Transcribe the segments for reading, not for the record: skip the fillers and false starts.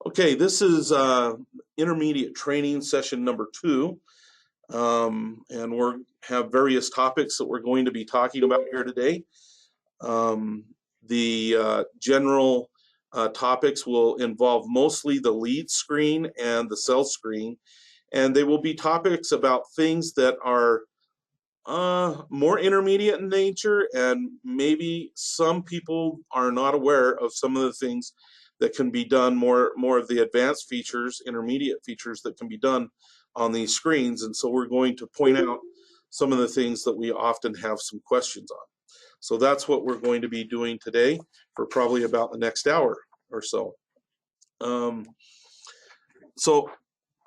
Okay, this is intermediate training session number 2, and we have various topics that we're going to be talking about here today. The general topics will involve mostly the lead screen and the sales screen, and they will be topics about things that are more intermediate in nature, and maybe some people are not aware of some of the things that can be done, more of the advanced features, intermediate features that can be done on these screens. And so we're going to point out some of the things that we often have some questions on. So that's what we're going to be doing today for probably about the next hour or so. So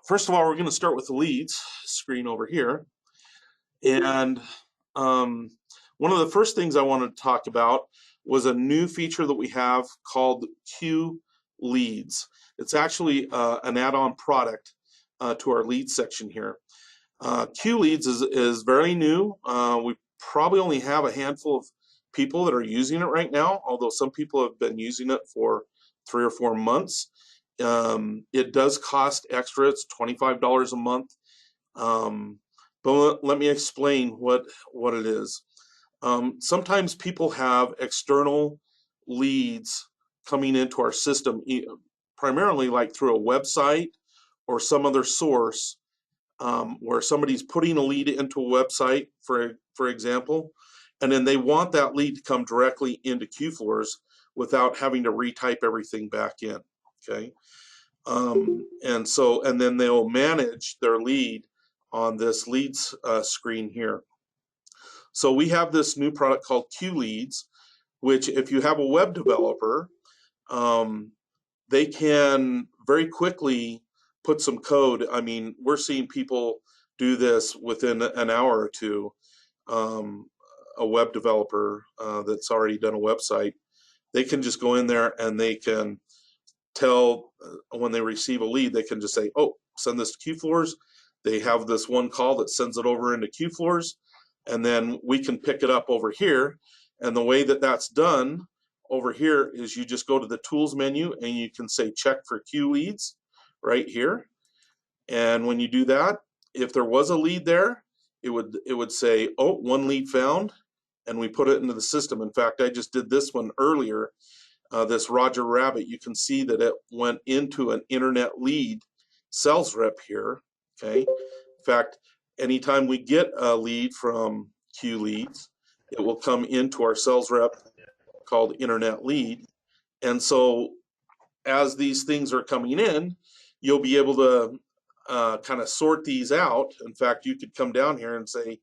first of all, we're going to start with the leads screen over here. And one of the first things I wanted to talk about was a new feature that we have called QLeads. It's actually an add-on product to our leads section here. QLeads is very new. We probably only have a handful of people that are using it right now, although some people have been using it for 3 or 4 months. It does cost extra. It's $25 a month. But let me explain what it is. Sometimes people have external leads coming into our system, primarily like through a website or some other source, where somebody's putting a lead into a website, for example, and then they want that lead to come directly into QFloors without having to retype everything back in. Okay, and then they'll manage their lead on this leads screen here. So we have this new product called QLeads, which if you have a web developer, they can very quickly put some code. I mean, we're seeing people do this within an hour or two. A web developer that's already done a website, they can just go in there and they can tell when they receive a lead, they can just say, oh, send this to QFloors. They have this one call that sends it over into QFloors, and then we can pick it up over here. And the way that that's done over here is you just go to the tools menu and you can say check for QLeads right here. And when you do that, if there was a lead there, it would say, oh, 1 lead found, and we put it into the system. In fact, I just did this one earlier. This Roger Rabbit, you can see that it went into an internet lead sales rep here. Okay. In fact, anytime we get a lead from QLeads, it will come into our sales rep called internet lead. And so as these things are coming in, you'll be able to kind of sort these out. In fact, you could come down here and say,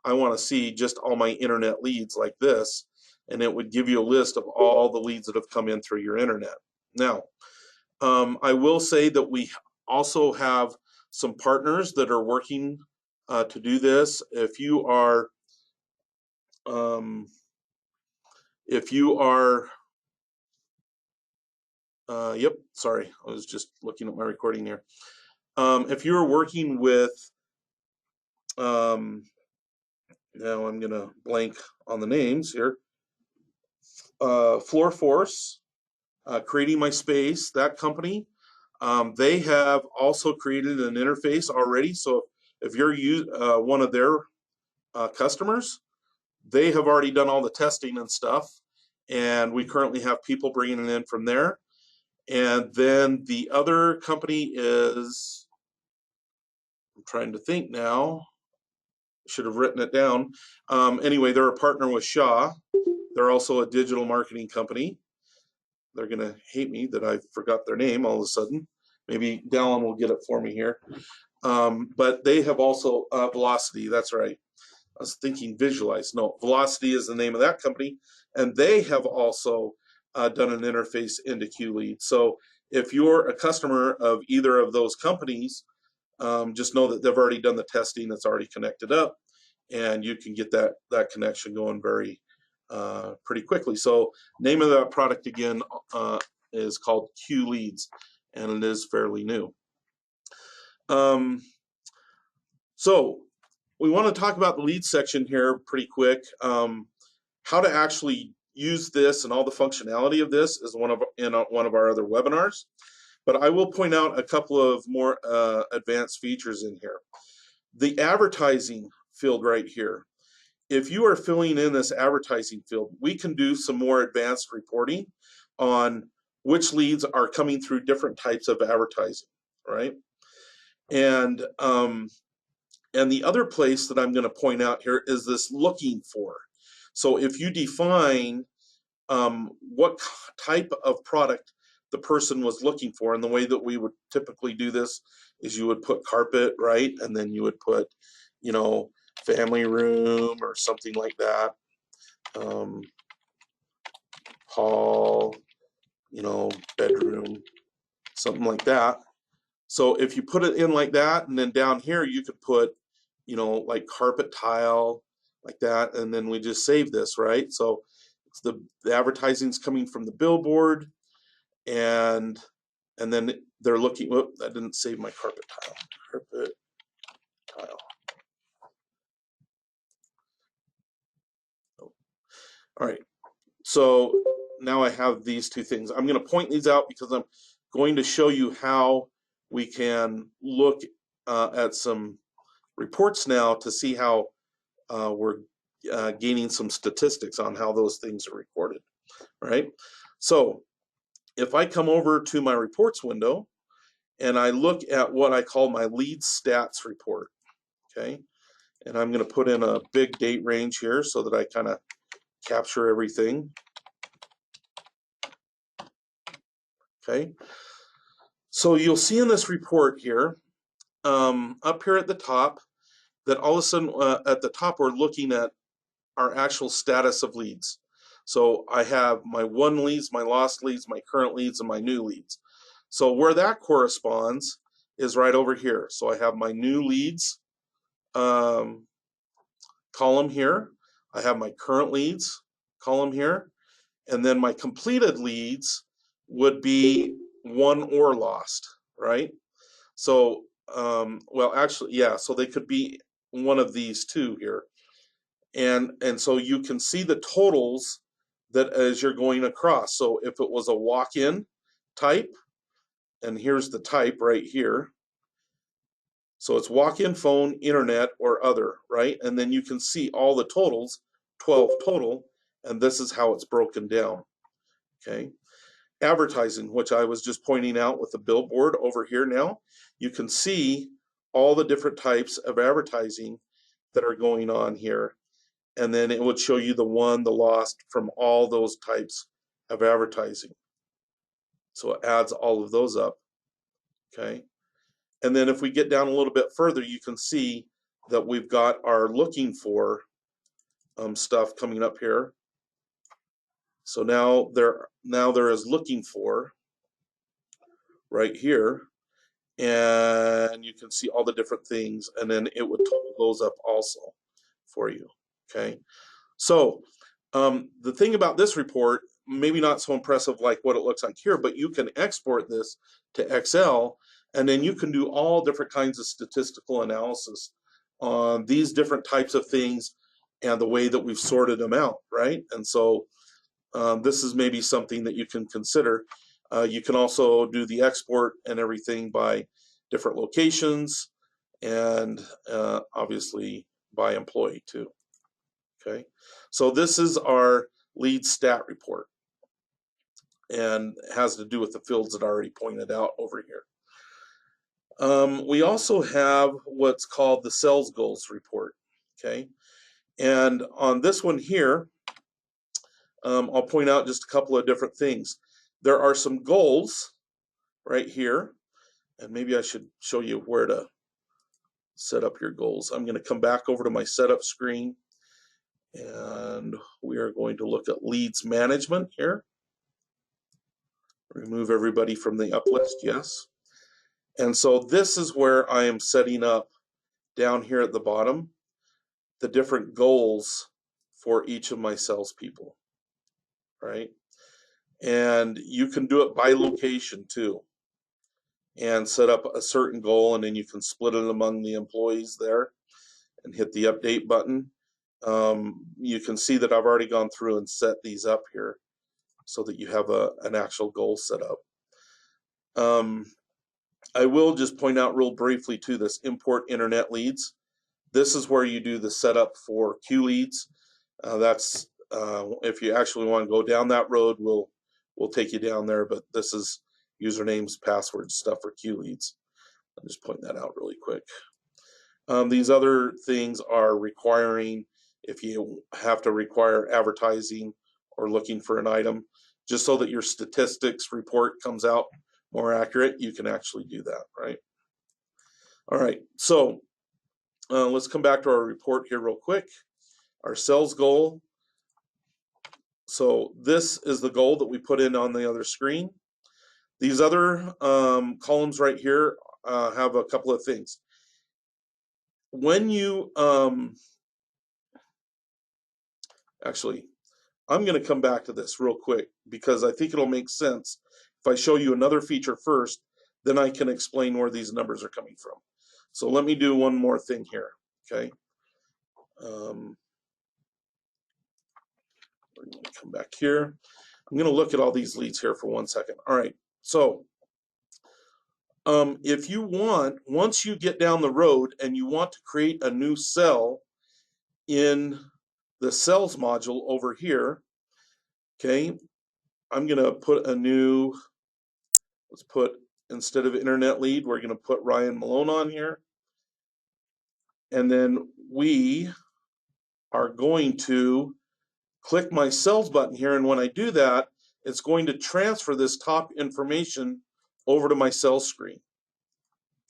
I want to see just all my internet leads like this, and it would give you a list of all the leads that have come in through your internet. Now, I will say that we also have some partners that are working to do this. If you are yep, sorry, I was just looking at my recording here. If you're working with, now I'm gonna blank on the names here, Floor Force, Creating My Space, that company, they have also created an interface already. So if you're one of their customers, they have already done all the testing and stuff, and we currently have people bringing it in from there. And then the other company is, I'm trying to think now, should have written it down. Anyway, they're a partner with Shaw. They're also a digital marketing company. They're going to hate me that I forgot their name all of a sudden. Maybe Dallin will get it for me here. But they have also Velocity, that's right. I was thinking Visualize. No, Velocity is the name of that company. And they have also done an interface into QLeads. So if you're a customer of either of those companies, just know that they've already done the testing. It's already connected up, and you can get that connection going very pretty quickly. So name of that product again is called QLeads, and it is fairly new. So we want to talk about the lead section here pretty quick. How to actually use this and all the functionality of this is one of our other webinars. But I will point out a couple of more advanced features in here. The advertising field right here. If you are filling in this advertising field, we can do some more advanced reporting on which leads are coming through different types of advertising, right? And the other place that I'm going to point out here is this looking for. So if you define what type of product the person was looking for, and the way that we would typically do this is you would put carpet, right? And then you would put, you know, family room or something like that. Hall, you know, bedroom, something like that. So if you put it in like that, and then down here you could put, you know, like carpet tile, like that, and then we just save this, right? So it's the advertising's coming from the billboard, and then they're looking. Whoop, I didn't save my carpet tile. Carpet tile. Oh. All right. So now I have these two things. I'm going to point these out because I'm going to show you how we can look at some reports now to see how we're gaining some statistics on how those things are recorded, right? So if I come over to my reports window and I look at what I call my lead stats report, okay? And I'm going to put in a big date range here so that I kind of capture everything. Okay, so you'll see in this report here, up here at the top, that all of a sudden at the top we're looking at our actual status of leads. So I have my won leads, my lost leads, my current leads, and my new leads. So where that corresponds is right over here. So I have my new leads column here. I have my current leads column here. And then my completed leads would be won or lost, right? So, well, actually, yeah, so they could be one of these two here. And so you can see the totals that as you're going across. So if it was a walk-in type, and here's the type right here. So it's walk-in, phone, internet, or other, right? And then you can see all the totals, 12 total, and this is how it's broken down, okay? Advertising, which I was just pointing out with the billboard over here now, you can see all the different types of advertising that are going on here. And then it would show you the won, the lost from all those types of advertising. So it adds all of those up, okay? And then if we get down a little bit further, you can see that we've got our looking for stuff coming up here. So now there is looking for right here, and you can see all the different things, and then it would total those up also for you, okay? So the thing about this report, maybe not so impressive like what it looks like here, but you can export this to Excel, and then you can do all different kinds of statistical analysis on these different types of things and the way that we've sorted them out, right? And so this is maybe something that you can consider. You can also do the export and everything by different locations, and obviously by employee too. Okay, so this is our lead stat report, and has to do with the fields that I already pointed out over here. We also have what's called the sales goals report. Okay, and on this one here, I'll point out just a couple of different things. There are some goals right here, and maybe I should show you where to set up your goals. I'm going to come back over to my setup screen, and we are going to look at leads management here. Remove everybody from the up list, yes. And so this is where I am setting up down here at the bottom the different goals for each of my salespeople, right? And you can do it by location too, and set up a certain goal, and then you can split it among the employees there and hit the update button. You can see that I've already gone through and set these up here so that you have an actual goal set up. I will just point out real briefly too, this import internet leads. This is where you do the setup for QLeads. That's if you actually want to go down that road, we'll take you down there. But this is usernames, passwords, stuff for QLeads. I'll just point that out really quick. These other things are requiring, if you have to require advertising or looking for an item, just so that your statistics report comes out more accurate, you can actually do that, right? All right, so let's come back to our report here real quick. Our sales goal. So this is the goal that we put in on the other screen. These other columns right here have a couple of things. When you, actually, I'm going to come back to this real quick because I think it'll make sense if I show you another feature first, then I can explain where these numbers are coming from. So let me do one more thing here, okay? We're going to come back here. I'm going to look at all these leads here for 1 second. All right, so if you want, once you get down the road and you want to create a new cell in the cells module over here, okay, I'm going to put a new, let's put, instead of internet lead, we're going to put Ryan Malone on here. And then we are going to click my cells button here. And when I do that, it's going to transfer this top information over to my cells screen.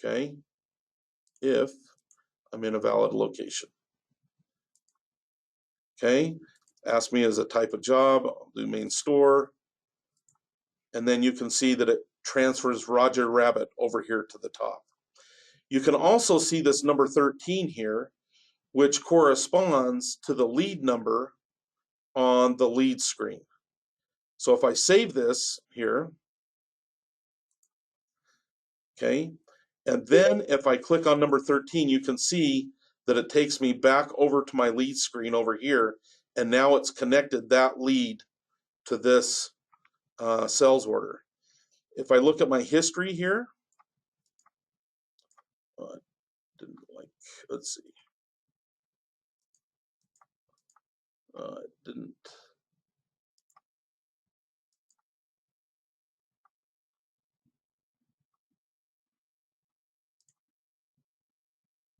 Okay, if I'm in a valid location. Okay, ask me as a type of job, I'll do main store. And then you can see that it transfers Roger Rabbit over here to the top. You can also see this number 13 here, which corresponds to the lead number on the lead screen. So if I save this here, okay, and then if I click on number 13, you can see that it takes me back over to my lead screen over here, and now it's connected that lead to this sales order. If I look at my history here, didn't like, let's see, it didn't.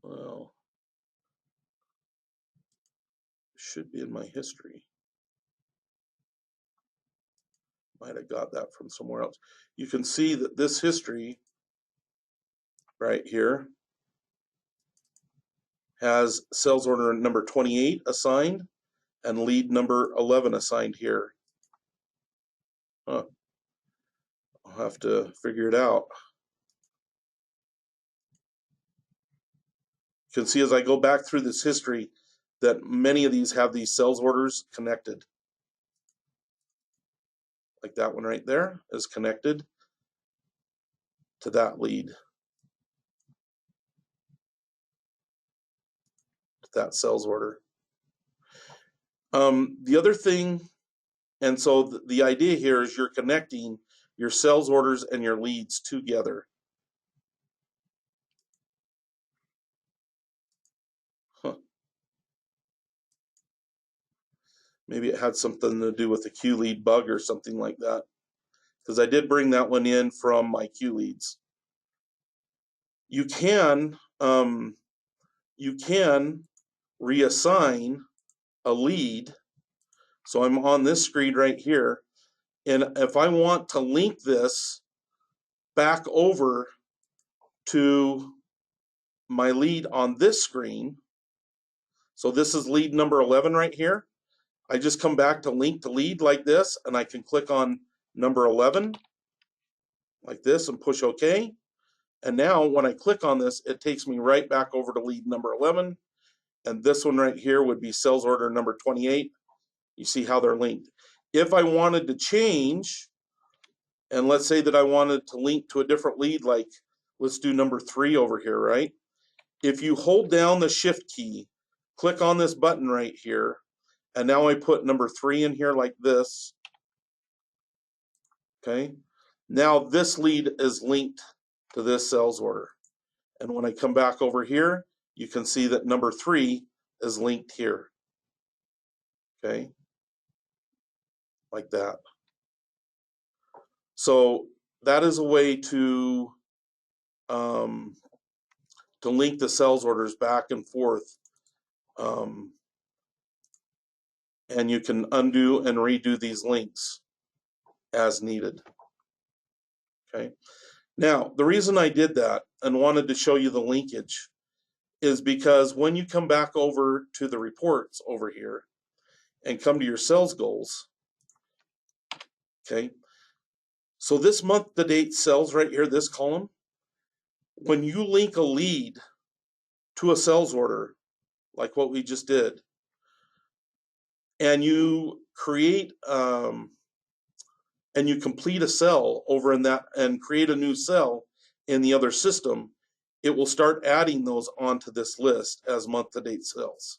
Well, should be in my history. Might have got that from somewhere else. You can see that this history right here has sales order number 28 assigned and lead number 11 assigned here. Huh. I'll have to figure it out. You can see as I go back through this history that many of these have these sales orders connected. Like that one right there is connected to that lead, to that sales order. The other thing, and so the idea here is you're connecting your sales orders and your leads together. Huh. Maybe it had something to do with the QLead bug or something like that, because I did bring that one in from my QLeads. You can reassign a lead. So I'm on this screen right here, and if I want to link this back over to my lead on this screen, so this is lead number 11 right here, I just come back to link to lead like this, and I can click on number 11 like this and push OK. And now when I click on this, it takes me right back over to lead number 11. And this one right here would be sales order number 28. You see how they're linked. If I wanted to change, and let's say that I wanted to link to a different lead, like let's do number 3 over here, right? If you hold down the shift key, click on this button right here, and now I put number 3 in here like this, okay? Now this lead is linked to this sales order. And when I come back over here, you can see that number 3 is linked here. Okay, like that. So that is a way to link the sales orders back and forth. And you can undo and redo these links as needed. Okay. Now, the reason I did that and wanted to show you the linkage is because when you come back over to the reports over here and come to your sales goals, okay, so this month to date sales right here, this column, when you link a lead to a sales order, like what we just did, and you create and you complete a cell over in that and create a new cell in the other system, it will start adding those onto this list as month-to-date sales.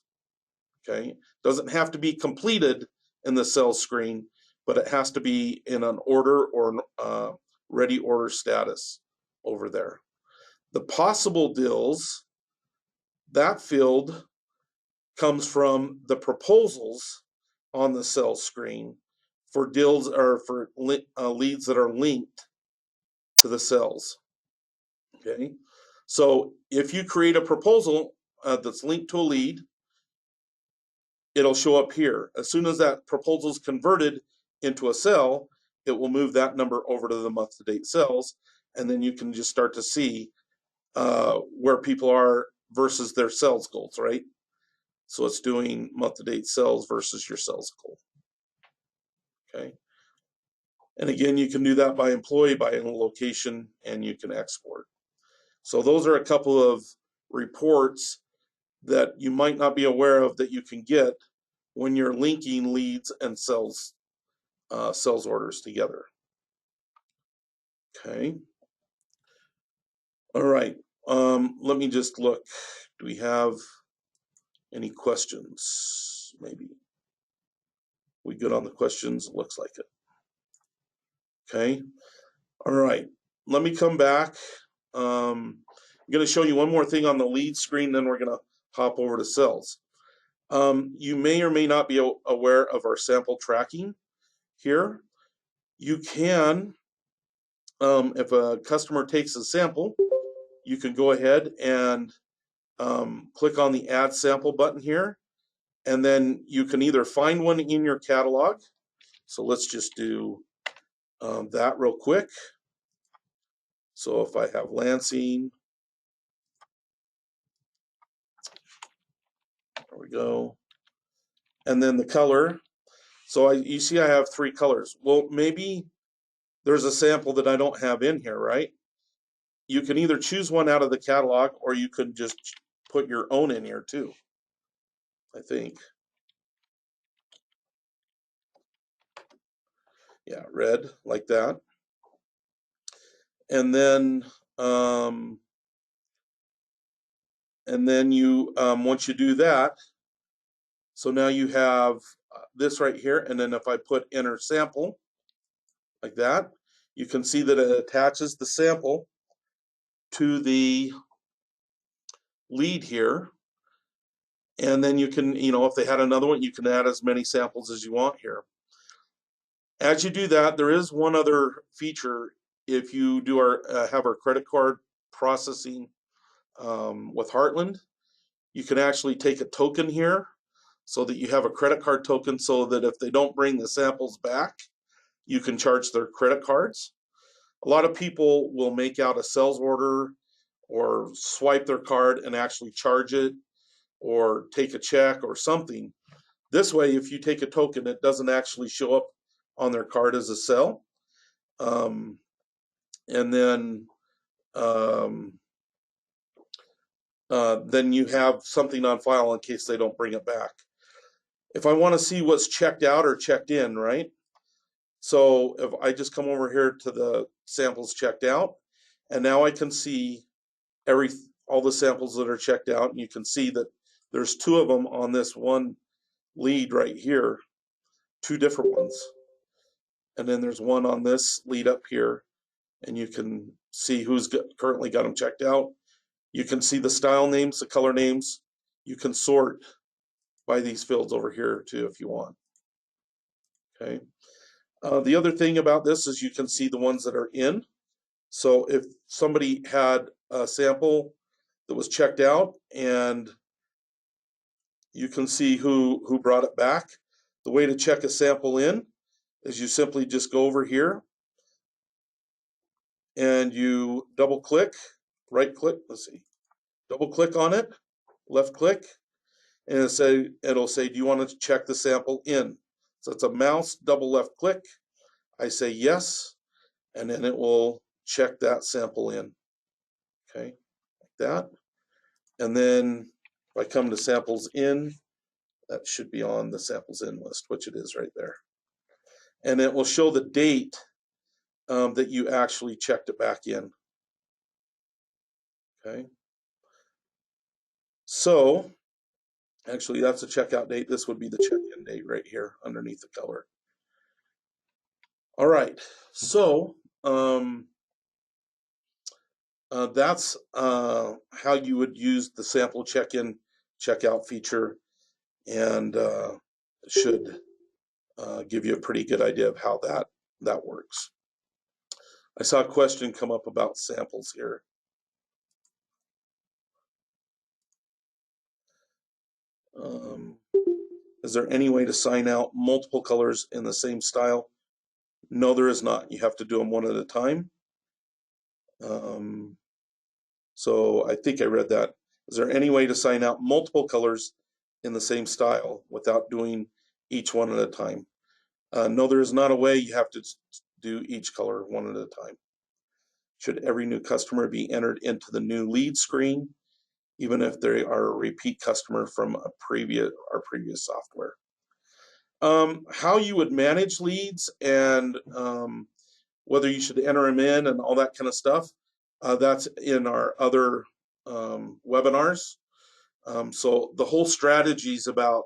Okay, doesn't have to be completed in the sales screen, but it has to be in an order or ready order status over there. The possible deals, that field comes from the proposals on the sales screen for deals or for leads that are linked to the cells. Okay, so if you create a proposal that's linked to a lead, it'll show up here. As soon as that proposal is converted into a cell, it will move that number over to the month-to-date cells, and then you can just start to see where people are versus their sales goals, right? So it's doing month-to-date sales versus your sales goal. Okay. And again, you can do that by employee, by location, and you can export. So those are a couple of reports that you might not be aware of that you can get when you're linking leads and sales orders together. Okay. All right. Let me just look. Do we have any questions? Maybe. We good on the questions? Looks like it. Okay. All right. Let me come back. I'm going to show you one more thing on the lead screen, then we're going to hop over to sales. You may or may not be aware of our sample tracking here. You can, if a customer takes a sample, you can go ahead and click on the Add Sample button here, and then you can either find one in your catalog. So let's just do that real quick. So if I have Lansing, there we go. And then the color. So you see I have 3 colors. Well, maybe there's a sample that I don't have in here, right? You can either choose one out of the catalog, or you could just put your own in here too, I think. Yeah, red, like that. And then you, once you do that, so now you have this right here, and then if I put enter sample, like that, you can see that it attaches the sample to the lead here. And then you can, if they had another one, you can add as many samples as you want here. As you do that, there is one other feature. If you do have our credit card processing with Heartland, you can actually take a token here so that you have a credit card token, so that if they don't bring the samples back, you can charge their credit cards. A lot of people will make out a sales order or swipe their card and actually charge it, or take a check or something. This way, if you take a token, it doesn't actually show up on their card as a sell. And then you have something on file in case they don't bring it back. If I want to see what's checked out or checked in, right? So if I just come over here to the samples checked out, and now I can see all the samples that are checked out, and you can see that there's 2 of them on this one lead right here, 2 different ones. And then there's one on this lead up here and you can see who's currently got them checked out. You can see the style names, the color names. You can sort by these fields over here too if you want. Okay. The other thing about this is you can see the ones that are in. So if somebody had a sample that was checked out, and you can see who brought it back. The way to check a sample in is you simply just go over here and you double click, right click, let's see, double click on it, left click, and it'll say, do you want to check the sample in? So it's a mouse double left click. I say yes, and then it will check that sample in. Okay, like that. And then if I come to samples in, that should be on the samples in list, which it is right there. And it will show the date that you actually checked it back in. Okay. So actually that's the checkout date. This would be the check-in date right here underneath the color. All right. So that's how you would use the sample check-in checkout feature, and it should give you a pretty good idea of how that works. I saw a question come up about samples here. Is there any way to sign out multiple colors in the same style? No, there is not. You have to do them one at a time. So I think I read that. Is there any way to sign out multiple colors in the same style without doing each one at a time? No, there is not a way. You have to do each color one at a time. Should every new customer be entered into the new lead screen, even if they are a repeat customer from our previous software? How you would manage leads and whether you should enter them in and all that kind of stuff, that's in our other webinars. So the whole strategy is about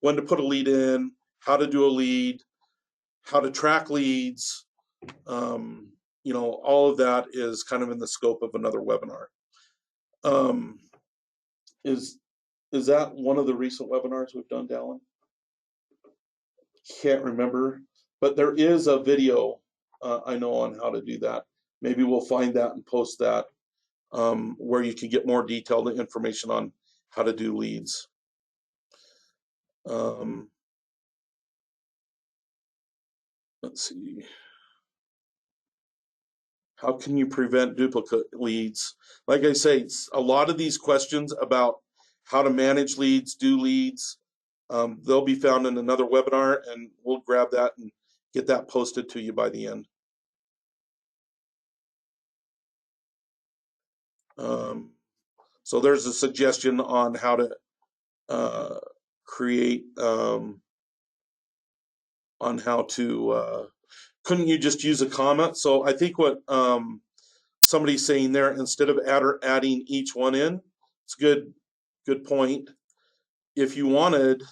when to put a lead in, how to do a lead, how to track leads. All of that is kind of in the scope of another webinar. Is that one of the recent webinars we've done, Dallin? Can't remember, but there is a video I know on how to do that. Maybe we'll find that and post that, where you can get more detailed information on how to do leads. Let's see. How can you prevent duplicate leads? Like I say, a lot of these questions about how to manage leads, do leads, they'll be found in another webinar, and we'll grab that and get that posted to you by the end. So there's a suggestion on how to create, on how to, couldn't you just use a comma? So I think what somebody's saying there, instead of adding each one in, it's a good point. If you wanted,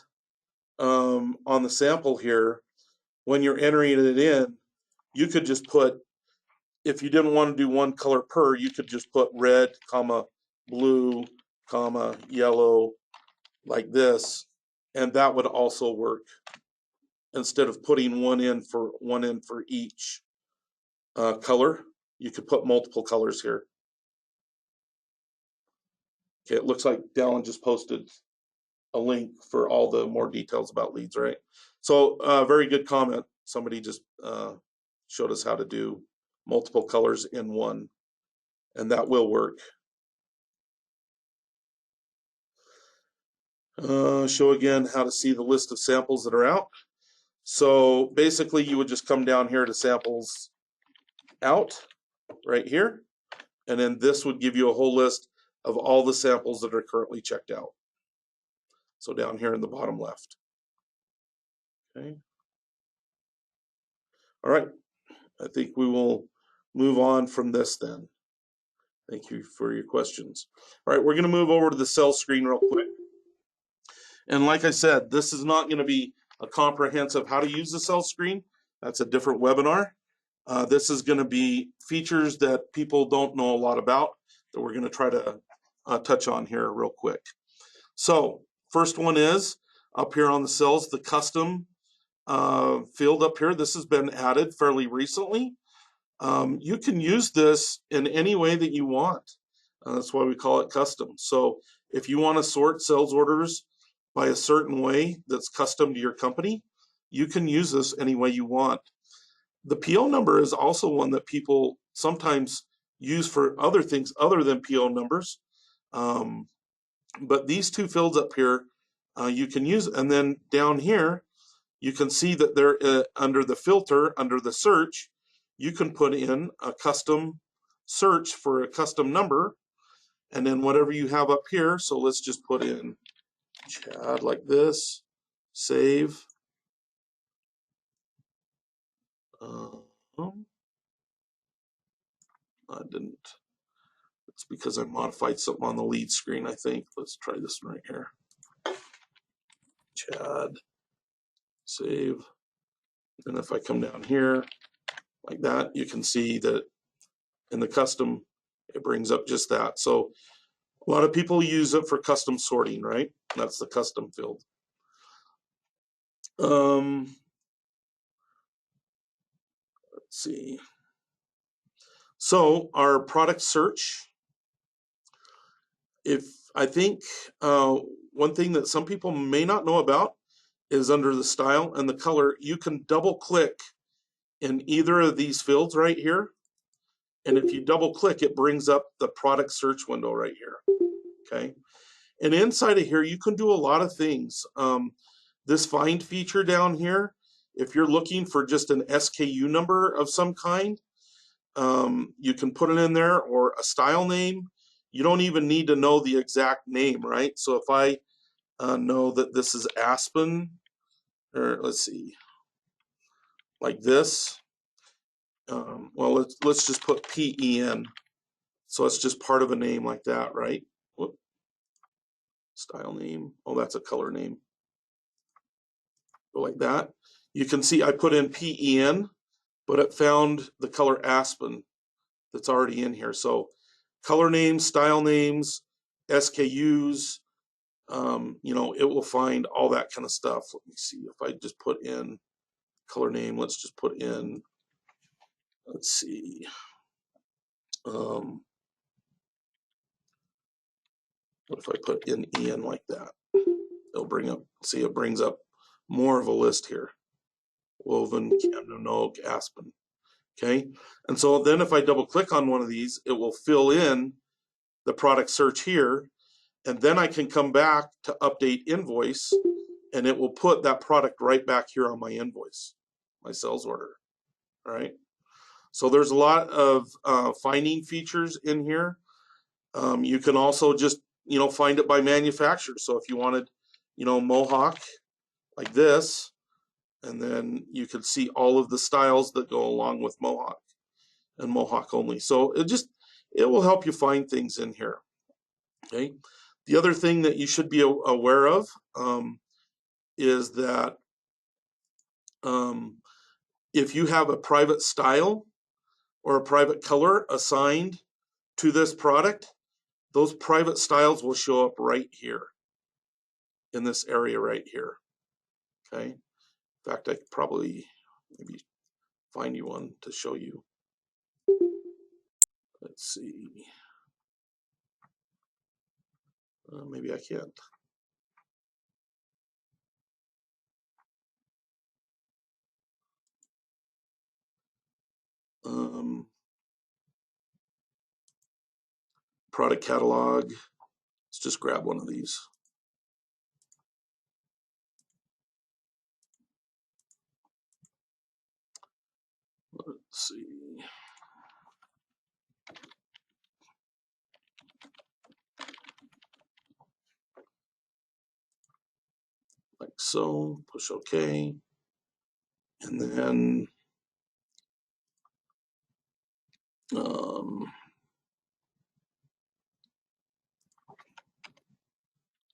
on the sample here, when you're entering it in, you could just put, if you didn't want to do one color per, you could just put red, comma, blue, comma, yellow, like this, and that would also work. Instead of putting one in for each color, you could put multiple colors here. Okay, it looks like Dallin just posted a link for all the more details about leads, right? So very good comment. Somebody just showed us how to do multiple colors in one, and that will work. Show again how to see the list of samples that are out. So basically you would just come down here to samples out right here, and then this would give you a whole list of all the samples that are currently checked out. So down here in the bottom left. Okay. All right. I think we will move on from this then. Thank you for your questions. All right, we're going to move over to the sales screen real quick. And like I said, this is not going to be a comprehensive how to use the sales screen. That's a different webinar. This is going to be features that people don't know a lot about that we're going to try to touch on here real quick. So first one is up here on the cells, the custom field up here. This has been added fairly recently. You can use this in any way that you want. That's why we call it custom. So if you want to sort sales orders by a certain way that's custom to your company, you can use this any way you want. The PO number is also one that people sometimes use for other things other than PO numbers. But these two fields up here, you can use. And then down here, you can see that there under the filter, under the search, you can put in a custom search for a custom number. And then whatever you have up here, so let's just put in Chad like this, save. I didn't. It's because I modified something on the lead screen, I think. Let's try this one right here. Chad, save. And if I come down here like that, you can see that in the custom, it brings up just that. So a lot of people use it for custom sorting, right? That's the custom field. Let's see. So our product search, if I think one thing that some people may not know about is under the style and the color, you can double click in either of these fields right here. And if you double click, it brings up the product search window right here. Okay. And inside of here, you can do a lot of things. This find feature down here, if you're looking for just an SKU number of some kind, you can put it in there, or a style name. You don't even need to know the exact name, right? So if I know that this is Aspen, or let's see, like this, well, let's just put PEN. So it's just part of a name like that, right? Whoop. Style name. Oh, that's a color name. Go like that. You can see I put in PEN, but it found the color Aspen that's already in here. So color names, style names, SKUs, it will find all that kind of stuff. Let me see if I just put in color name. Let's just put in, let's see. What if I put in EN like that? It'll bring up, see, it brings up more of a list here. Woven, Camden Oak, Aspen. Okay. And so then if I double click on one of these, it will fill in the product search here. And then I can come back to update invoice, and it will put that product right back here on my invoice, my sales order. All right. So there's a lot of finding features in here. You can also just, find it by manufacturer. So if you wanted, Mohawk like this, and then you could see all of the styles that go along with Mohawk and Mohawk only. So it will help you find things in here. Okay. The other thing that you should be aware of is that if you have a private style or a private color assigned to this product, those private styles will show up right here in this area right here. Okay. In fact, I could probably maybe find you one to show you. Let's see. Maybe I can't. Product catalog. Let's just grab one of these. Let's see. Like so, push OK. And then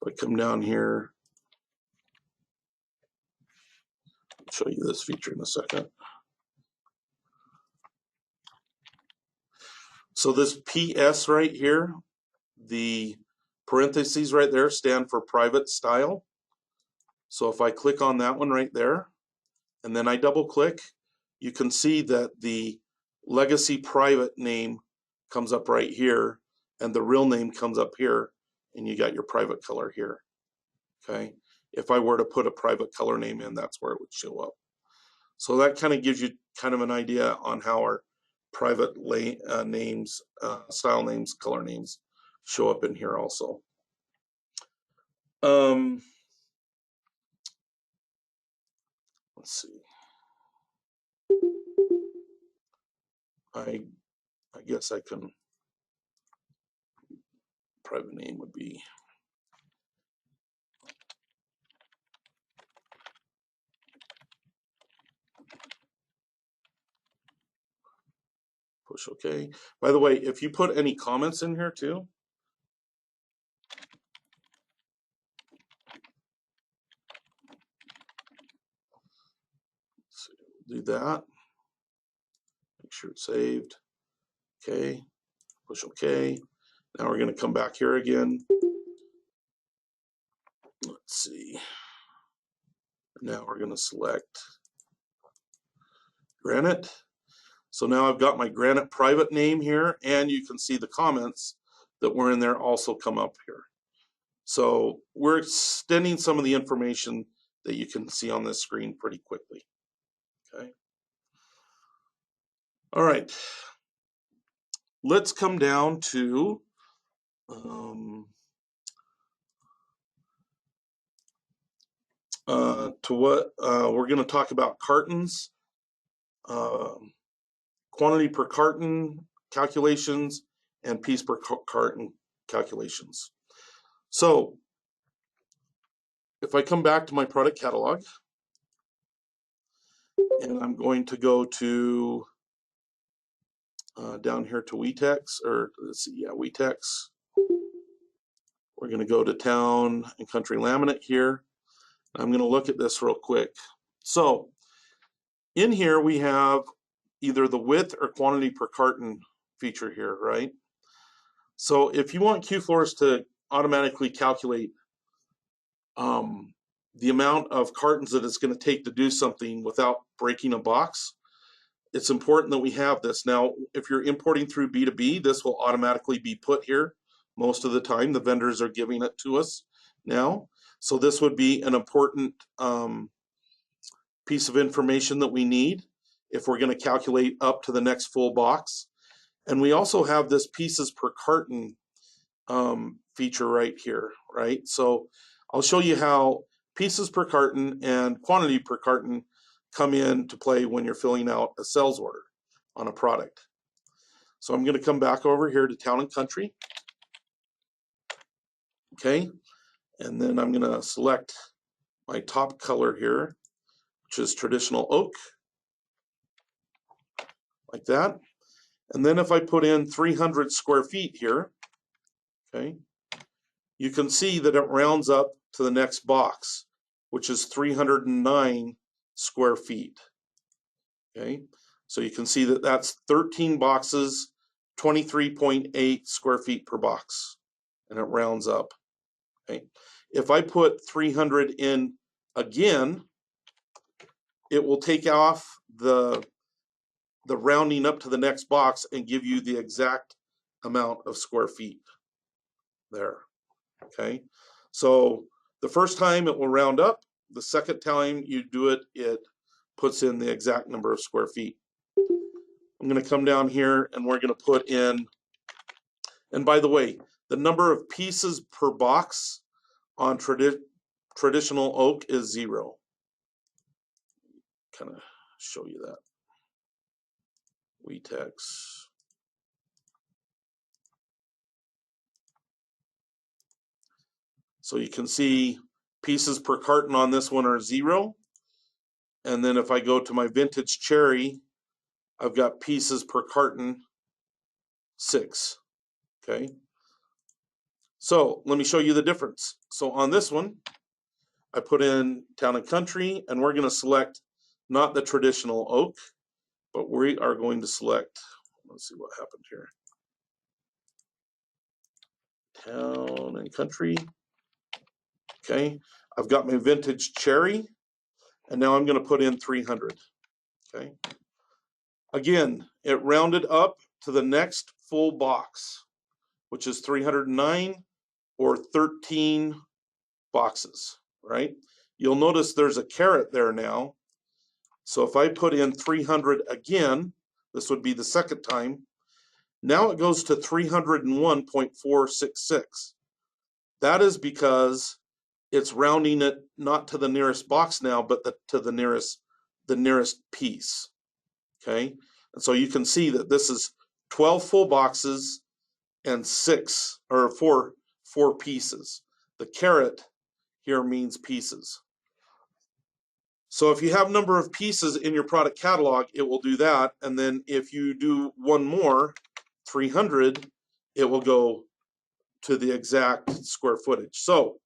if I come down here, I'll show you this feature in a second. So this PS right here, the parentheses right there stand for private style. So if I click on that one right there, and then I double click, you can see that the legacy private name comes up right here, and the real name comes up here, and you got your private color here. Okay. If I were to put a private color name in, that's where it would show up. So that kind of gives you kind of an idea on how our private names, style names, color names show up in here also. Let's see. I guess I can, private name would be, push OK. By the way, if you put any comments in here too, so do that. Make sure it's saved. Okay, push OK. Now we're going to come back here again. Let's see. Now we're going to select Granite. So now I've got my Granite private name here, and you can see the comments that were in there also come up here. So we're extending some of the information that you can see on this screen pretty quickly. Okay. All right. Let's come down to what we're going to talk about: cartons, quantity per carton calculations, and piece per carton calculations. So if I come back to my product catalog, and I'm going to go to down here to Wetex, or let's see, yeah, Wetex. We're going to go to Town and Country Laminate here. I'm going to look at this real quick. So in here we have either the width or quantity per carton feature here, right? So if you want QFloors to automatically calculate the amount of cartons that it's going to take to do something without breaking a box, it's important that we have this. Now, if you're importing through B2B, this will automatically be put here most of the time. The vendors are giving it to us now. So this would be an important piece of information that we need if we're going to calculate up to the next full box. And we also have this pieces per carton feature right here, right? So I'll show you how pieces per carton and quantity per carton come into play when you're filling out a sales order on a product. So I'm going to come back over here to Town and Country. Okay, and then I'm going to select my top color here, which is traditional oak, like that. And then if I put in 300 square feet here, okay, you can see that it rounds up to the next box, which is 309 square feet. Okay, so you can see that that's 13 boxes, 23.8 square feet per box, and it rounds up. Okay, if I put 300 in again, it will take off the rounding up to the next box and give you the exact amount of square feet there. Okay, so the first time it will round up. The second time you do it, it puts in the exact number of square feet. I'm going to come down here and we're going to put in, and by the way, the number of pieces per box on traditional oak is 0. Kind of show you that. Wetex. So you can see pieces per carton on this one are 0. And then if I go to my vintage cherry, I've got pieces per carton 6. Okay. So let me show you the difference. So on this one, I put in Town and Country, and we're going to select not the traditional oak, but we are going to select, let's see what happened here. town and country. Okay, I've got my vintage cherry, and now I'm going to put in 300. Okay, again, it rounded up to the next full box, which is 309 or 13 boxes, right? You'll notice there's a caret there now. So if I put in 300 again, this would be the second time. Now it goes to 301.466. That is because it's rounding it not to the nearest box now, but to the nearest piece. Okay, and so you can see that this is 12 full boxes and four pieces. The caret here means pieces. So if you have number of pieces in your product catalog, it will do that. And then if you do one more, 300, it will go to the exact square footage. So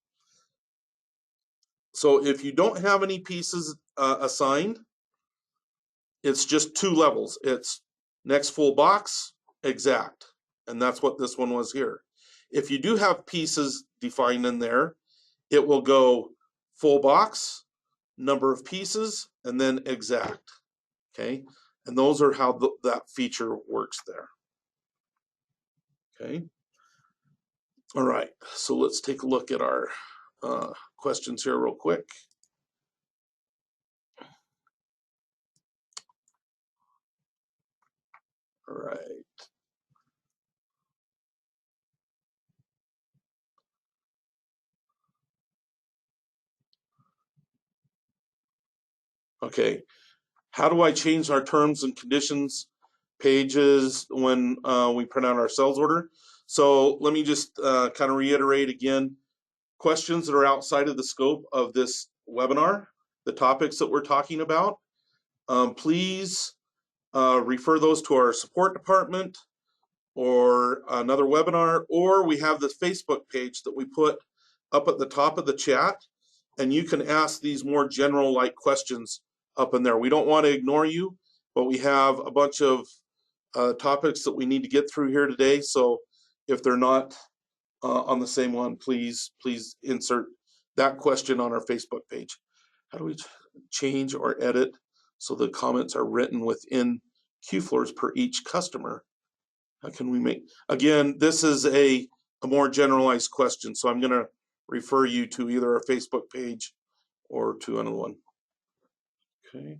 if you don't have any pieces assigned, it's just two levels. It's next full box, exact. And that's what this one was here. If you do have pieces defined in there, it will go full box, number of pieces, and then exact. Okay, and those are how that feature works there. Okay, all right, so let's take a look at our questions here real quick. All right. Okay, how do I change our terms and conditions pages when we print out our sales order? So let me just kind of reiterate again, questions that are outside of the scope of this webinar, the topics that we're talking about, please refer those to our support department or another webinar, or we have this Facebook page that we put up at the top of the chat, and you can ask these more general like questions up in there. We don't want to ignore you, but we have a bunch of topics that we need to get through here today. So if they're not on the same one, please insert that question on our Facebook page. How do we change or edit so the comments are written within QFloors per each customer? How can we make, again, this is a more generalized question, so I'm going to refer you to either our Facebook page or to another one. Okay.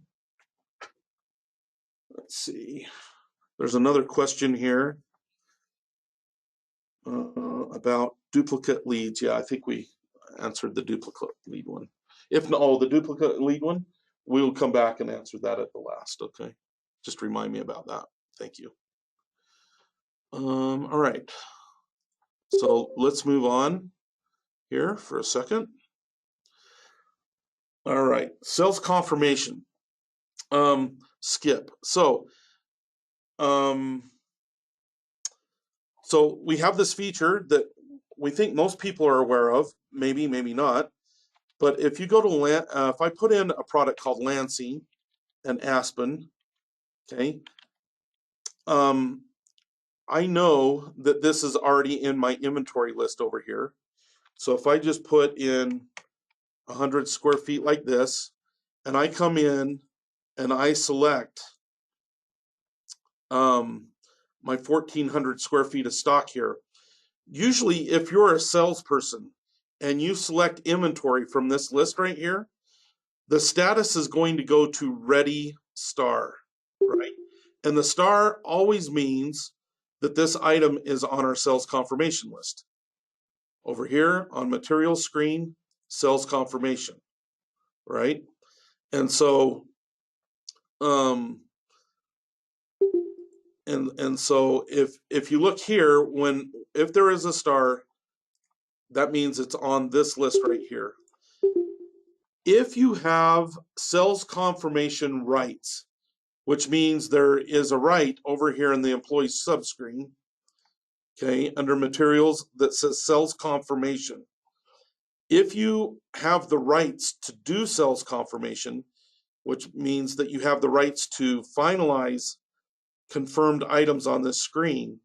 Let's see. There's another question here about duplicate leads. Yeah, I think we answered the duplicate lead one. If not, the duplicate lead one, we'll come back and answer that at the last, okay? Just remind me about that. Thank you. All right. So let's move on here for a second. All right, sales confirmation. Skip. So we have this feature that we think most people are aware of, maybe not. But if you go to if I put in a product called Lansing and Aspen, okay, I know that this is already in my inventory list over here. So if I just put in 100 square feet like this, and I come in and I select my 1,400 square feet of stock here. Usually, if you're a salesperson and you select inventory from this list right here, the status is going to go to ready star, right? And the star always means that this item is on our sales confirmation list. Over here on material screen, sales confirmation, right? And so, and so if you look here, if there is a star, that means it's on this list right here. If you have sales confirmation rights, which means there is a right over here in the employee subscreen, okay, under materials that says sales confirmation. If you have the rights to do sales confirmation, which means that you have the rights to finalize confirmed items on this screen,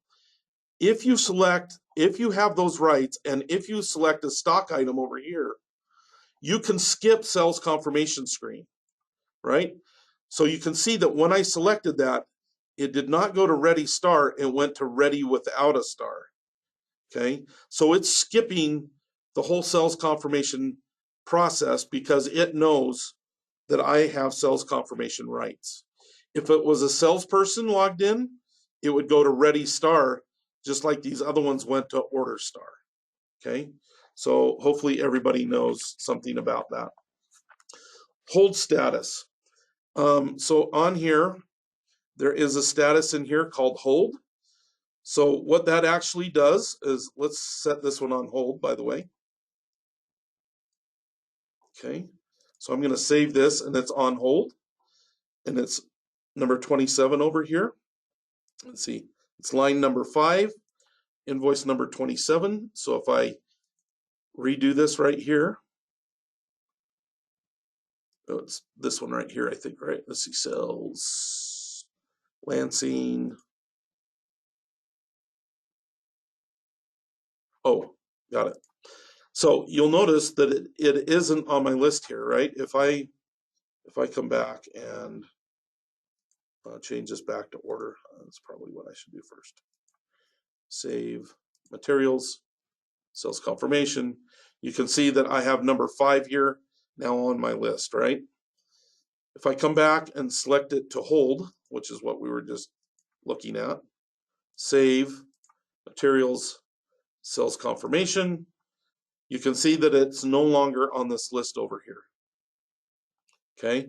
if you select if you have those rights, and if you select a stock item over here, you can skip sales confirmation screen, right? So you can see that when I selected that, it did not go to ready start, it went to ready without a star. Okay, so it's skipping the whole sales confirmation process because it knows that I have sales confirmation rights. If it was a salesperson logged in, it would go to ready star, just like these other ones went to order star. Okay, so hopefully everybody knows something about that. Hold status. So on here, there is a status in here called hold. So what that actually does is, let's set this one on hold, by the way. Okay, so I'm going to save this, and it's on hold, and it's number 27 over here. Let's see, it's line number 5, invoice number 27. So if I redo this right here, oh, it's this one right here, I think, right? Let's see, sales, Lansing. Oh, got it. So you'll notice that it isn't on my list here, right? If I come back and change this back to order, that's probably what I should do first. Save materials, sales confirmation. You can see that I have number 5 here now on my list, right? If I come back and select it to hold, which is what we were just looking at, save materials, sales confirmation, you can see that it's no longer on this list over here. Okay,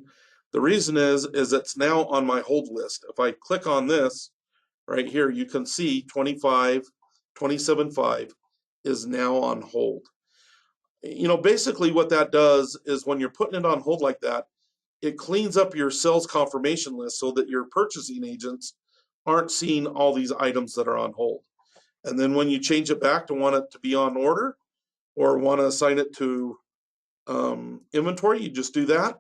the reason is it's now on my hold list. If I click on this right here, you can see 27.5 is now on hold. You know, basically what that does is when you're putting it on hold like that, it cleans up your sales confirmation list so that your purchasing agents aren't seeing all these items that are on hold. And then when you change it back to want it to be on order or want to assign it to inventory, you just do that,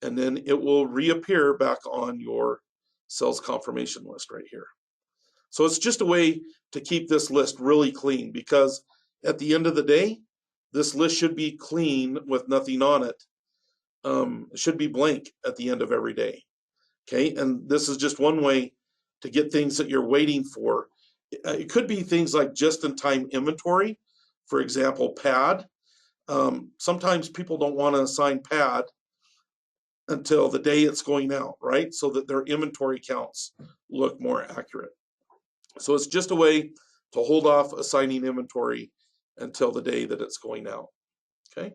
and then it will reappear back on your sales confirmation list right here. So it's just a way to keep this list really clean, because at the end of the day, this list should be clean with nothing on it. It should be blank at the end of every day. Okay, and this is just one way to get things that you're waiting for. It could be things like just-in-time inventory, for example, pad. Sometimes people don't want to assign pad until the day it's going out, right? So that their inventory counts look more accurate. So it's just a way to hold off assigning inventory until the day that it's going out. Okay,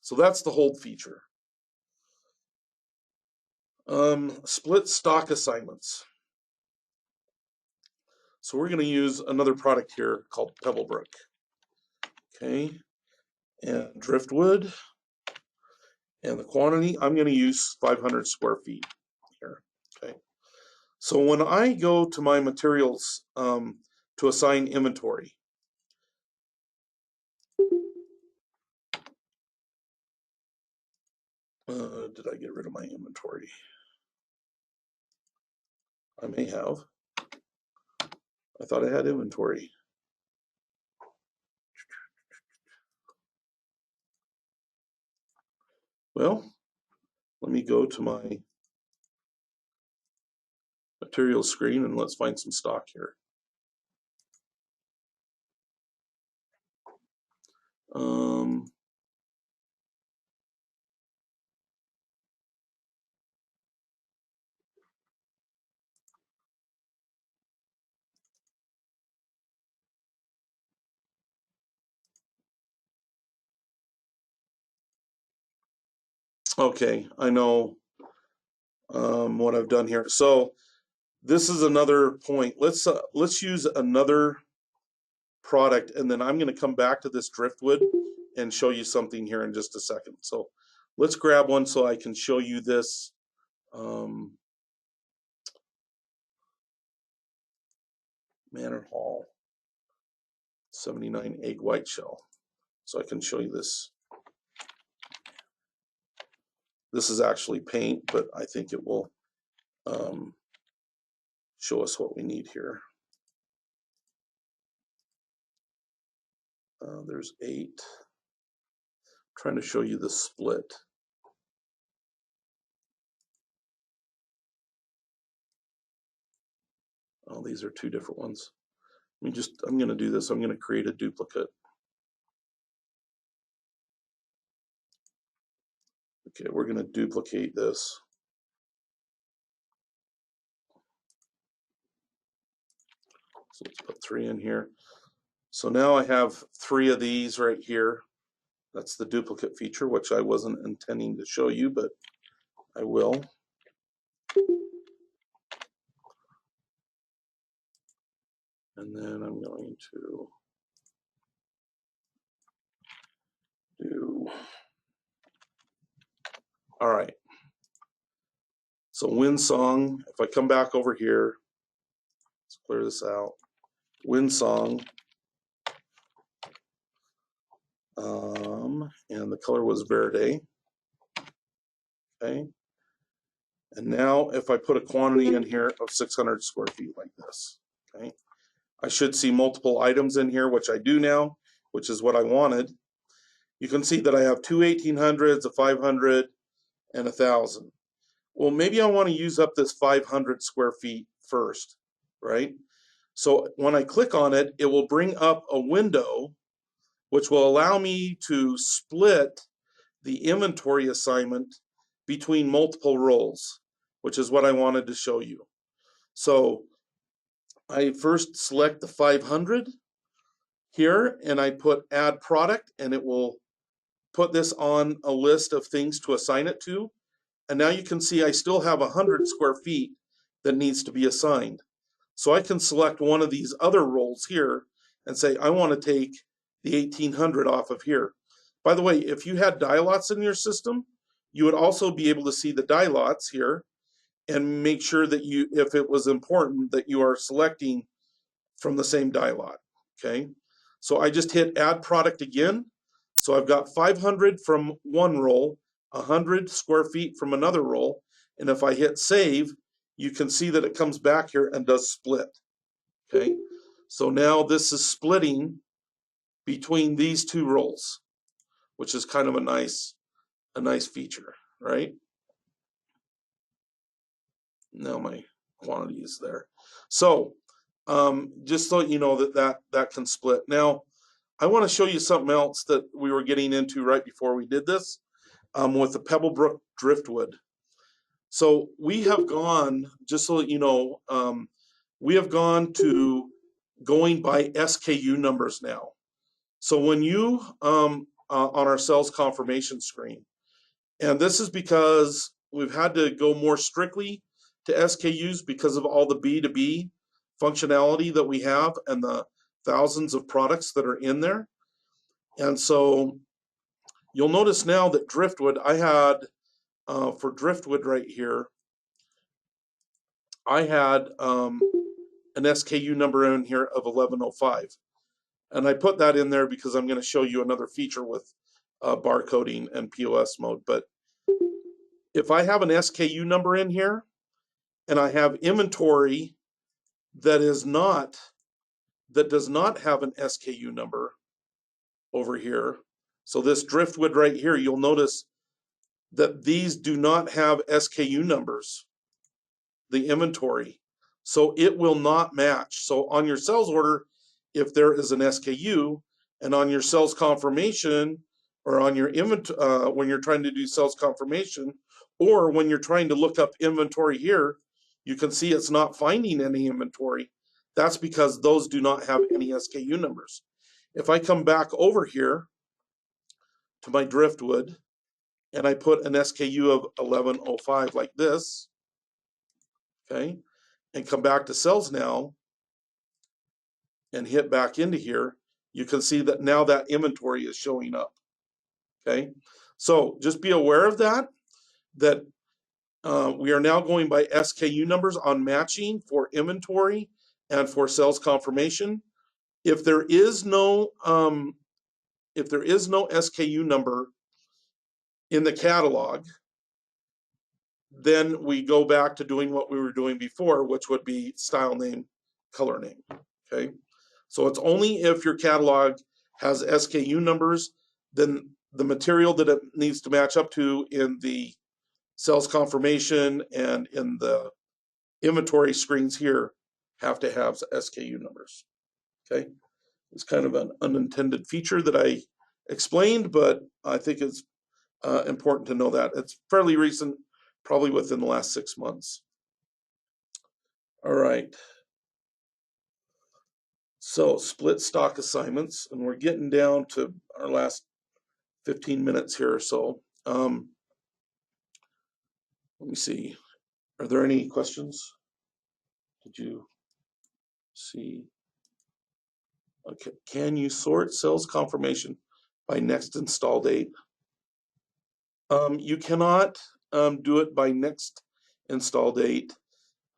so that's the hold feature. Split stock assignments. So we're going to use another product here called Pebblebrook. Okay, and driftwood, and the quantity, I'm going to use 500 square feet here. Okay, so when I go to my materials to assign inventory, did I get rid of my inventory? I may have. I thought I had inventory. Well, let me go to my materials screen and let's find some stock here. Okay, I know what I've done here. So this is another point. Let's use another product, and then I'm going to come back to this driftwood and show you something here in just a second. So let's grab one so I can show you this. Manor Hall 79 egg white shell. So I can show you this. This is actually paint, but I think it will show us what we need here. There's 8. I'm trying to show you the split. Oh, these are 2 different ones. I'm going to do this. I'm going to create a duplicate. Okay, we're going to duplicate this. So let's put 3 in here. So now I have 3 of these right here. That's the duplicate feature, which I wasn't intending to show you, but I will. And then I'm going to do, all right. So WinSong, if I come back over here, let's clear this out. WinSong, and the color was Verde. Okay. And now if I put a quantity in here of 600 square feet like this, okay, I should see multiple items in here, which I do now, which is what I wanted. You can see that I have 2 1800s, a 500, and 1,000. Well, maybe I want to use up this 500 square feet first, right? So when I click on it, it will bring up a window which will allow me to split the inventory assignment between multiple roles, which is what I wanted to show you. So I first select the 500 here and I put add product, and it will put this on a list of things to assign it to. And now you can see I still have 100 square feet that needs to be assigned. So I can select one of these other roles here and say, I want to take the 1800 off of here. By the way, if you had die lots in your system, you would also be able to see the die lots here and make sure that you, if it was important, that you are selecting from the same die lot, okay? So I just hit add product again. So I've got 500 from one roll, 100 square feet from another roll, and if I hit save, you can see that it comes back here and does split, okay? So now this is splitting between these 2 rolls, which is kind of a nice feature, right? Now my quantity is there. So just so you know that can split. Now I want to show you something else that we were getting into right before we did this with the Pebblebrook driftwood. So we have gone, just so that you know, we have gone to going by SKU numbers now. So when you, on our sales confirmation screen, and this is because we've had to go more strictly to SKUs because of all the B2B functionality that we have and the thousands of products that are in there. And so you'll notice now that driftwood, I had, for driftwood right here, I had an SKU number in here of 1105. And I put that in there because I'm going to show you another feature with barcoding and POS mode. But if I have an SKU number in here and I have inventory that does not have an SKU number over here, so this driftwood right here, you'll notice that these do not have SKU numbers, the inventory. So it will not match. So on your sales order, if there is an SKU, and on your sales confirmation, or on your when you're trying to do sales confirmation, or when you're trying to look up inventory here, you can see it's not finding any inventory. That's because those do not have any SKU numbers. If I come back over here to my driftwood and I put an SKU of 1105 like this, okay, and come back to sales now and hit back into here, you can see that now that inventory is showing up, okay? So just be aware of that we are now going by SKU numbers on matching for inventory and for sales confirmation. If there is no SKU number in the catalog, then we go back to doing what we were doing before, which would be style name, color name, okay? So it's only if your catalog has SKU numbers, then the material that it needs to match up to in the sales confirmation and in the inventory screens here have to have SKU numbers. Okay, it's kind of an unintended feature that I explained, but I think it's important to know that. It's fairly recent, probably within the last 6 months. All right. So split stock assignments, and we're getting down to our last 15 minutes here or so. Let me see. Are there any questions? Did you see? Okay. Can you sort sales confirmation by next install date? You cannot do it by next install date.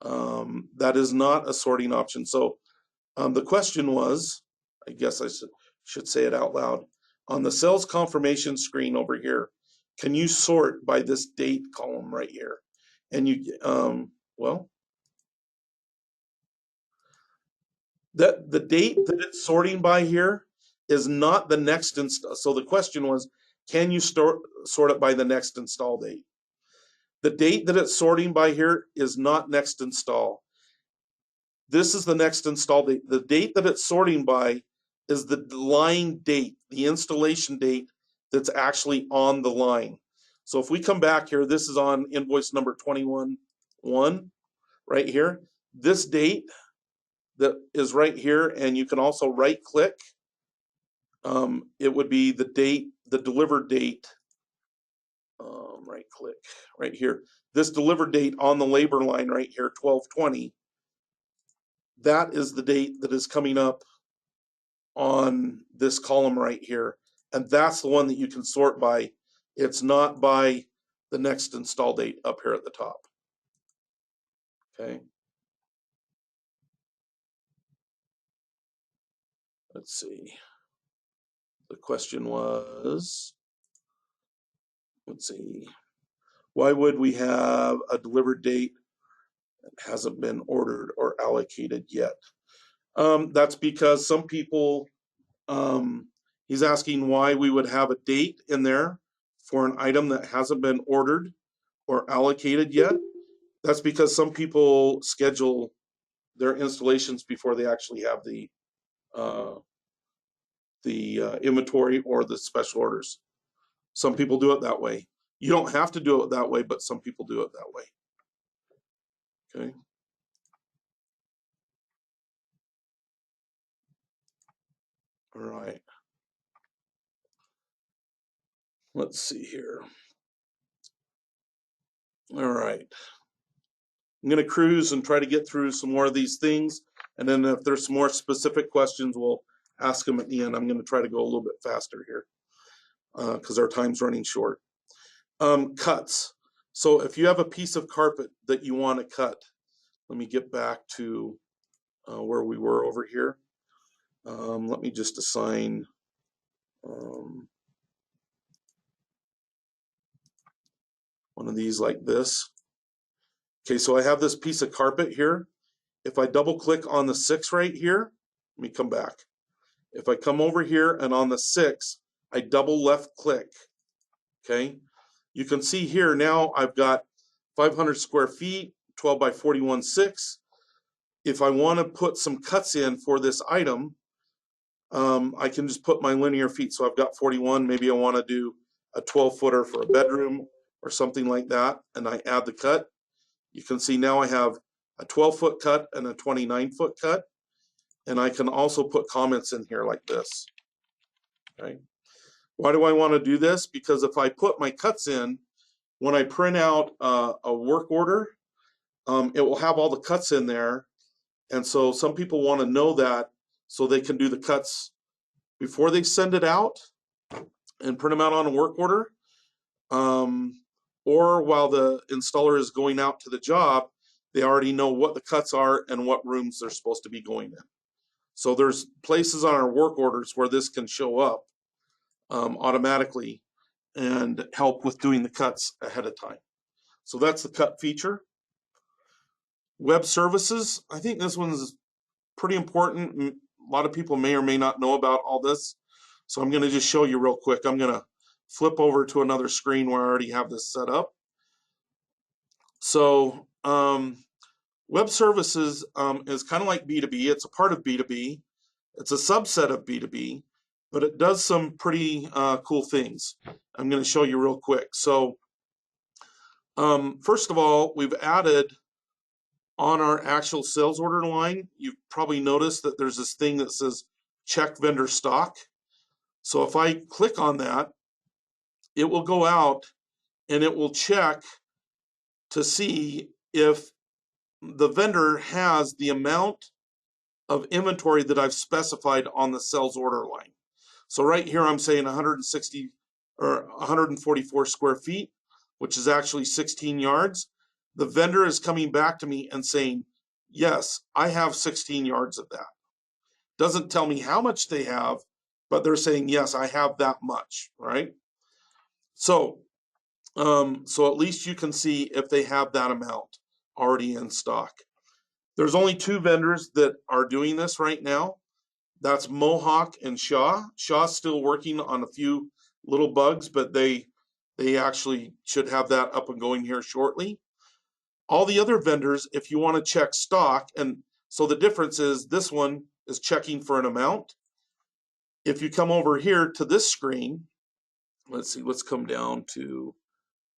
That is not a sorting option. So the question was, I guess I should say it out loud, on the sales confirmation screen over here, can you sort by this date column right here? And you, well, that the date that it's sorting by here is not the next install. So the question was, can you sort it by the next install date? The date that it's sorting by here is not next install. This is the next install date. The date that it's sorting by is the line date, the installation date that's actually on the line. So if we come back here, this is on invoice number 21-1 right here. This date that is right here, and you can also right click. It would be the date, the delivered date. Right click right here. This delivered date on the labor line right here, 12/20. That is the date that is coming up on this column right here. And that's the one that you can sort by. It's not by the next install date up here at the top. Okay. Let's see. The question was, let's see, why would we have a delivered date that hasn't been ordered or allocated yet? That's because some people, he's asking why we would have a date in there for an item that hasn't been ordered or allocated yet. That's because some people schedule their installations before they actually have the inventory or the special orders. Some people do it that way. You don't have to do it that way, but some people do it that way. Okay. All right. Let's see here. All right. I'm going to cruise and try to get through some more of these things. And then if there's some more specific questions, we'll ask them at the end. I'm going to try to go a little bit faster here because our time's running short. Cuts. So if you have a piece of carpet that you want to cut, let me get back to where we were over here. Let me just assign one of these like this. Okay, so I have this piece of carpet here. If I double click on the 6 right here, let me come back. If I come over here and on the 6, I double left click, okay? You can see here now I've got 500 square feet, 12 by 41 6. If I want to put some cuts in for this item, I can just put my linear feet. So I've got 41, maybe I want to do a 12-footer for a bedroom or something like that, and I add the cut. You can see now I have a 12-foot cut and a 29-foot cut, and I can also put comments in here like this. Okay. Why do I want to do this? Because if I put my cuts in, when I print out a work order, it will have all the cuts in there, and so some people want to know that so they can do the cuts before they send it out and print them out on a work order, or while the installer is going out to the job, they already know what the cuts are and what rooms they're supposed to be going in. So there's places on our work orders where this can show up automatically and help with doing the cuts ahead of time. So that's the cut feature. Web services, I think this one's pretty important. A lot of people may or may not know about all this. So I'm going to just show you real quick. I'm going to flip over to another screen where I already have this set up. So web services is kind of like B2B. It's a part of B2B. It's a subset of B2B, but it does some pretty cool things. I'm going to show you real quick. So first of all, we've added on our actual sales order line, you've probably noticed that there's this thing that says check vendor stock. So if I click on that, it will go out and it will check to see if the vendor has the amount of inventory that I've specified on the sales order line. So right here, I'm saying 160 or 144 square feet, which is actually 16 yards. The vendor is coming back to me and saying, yes, I have 16 yards of that. Doesn't tell me how much they have, but they're saying, yes, I have that much, right? So, so at least you can see if they have that amount already in stock. There's only 2 vendors that are doing this right now. That's Mohawk and Shaw. Shaw's still working on a few little bugs, but they actually should have that up and going here shortly. All the other vendors, if you want to check stock, and so the difference is this one is checking for an amount. If you come over here to this screen, let's see, let's come down to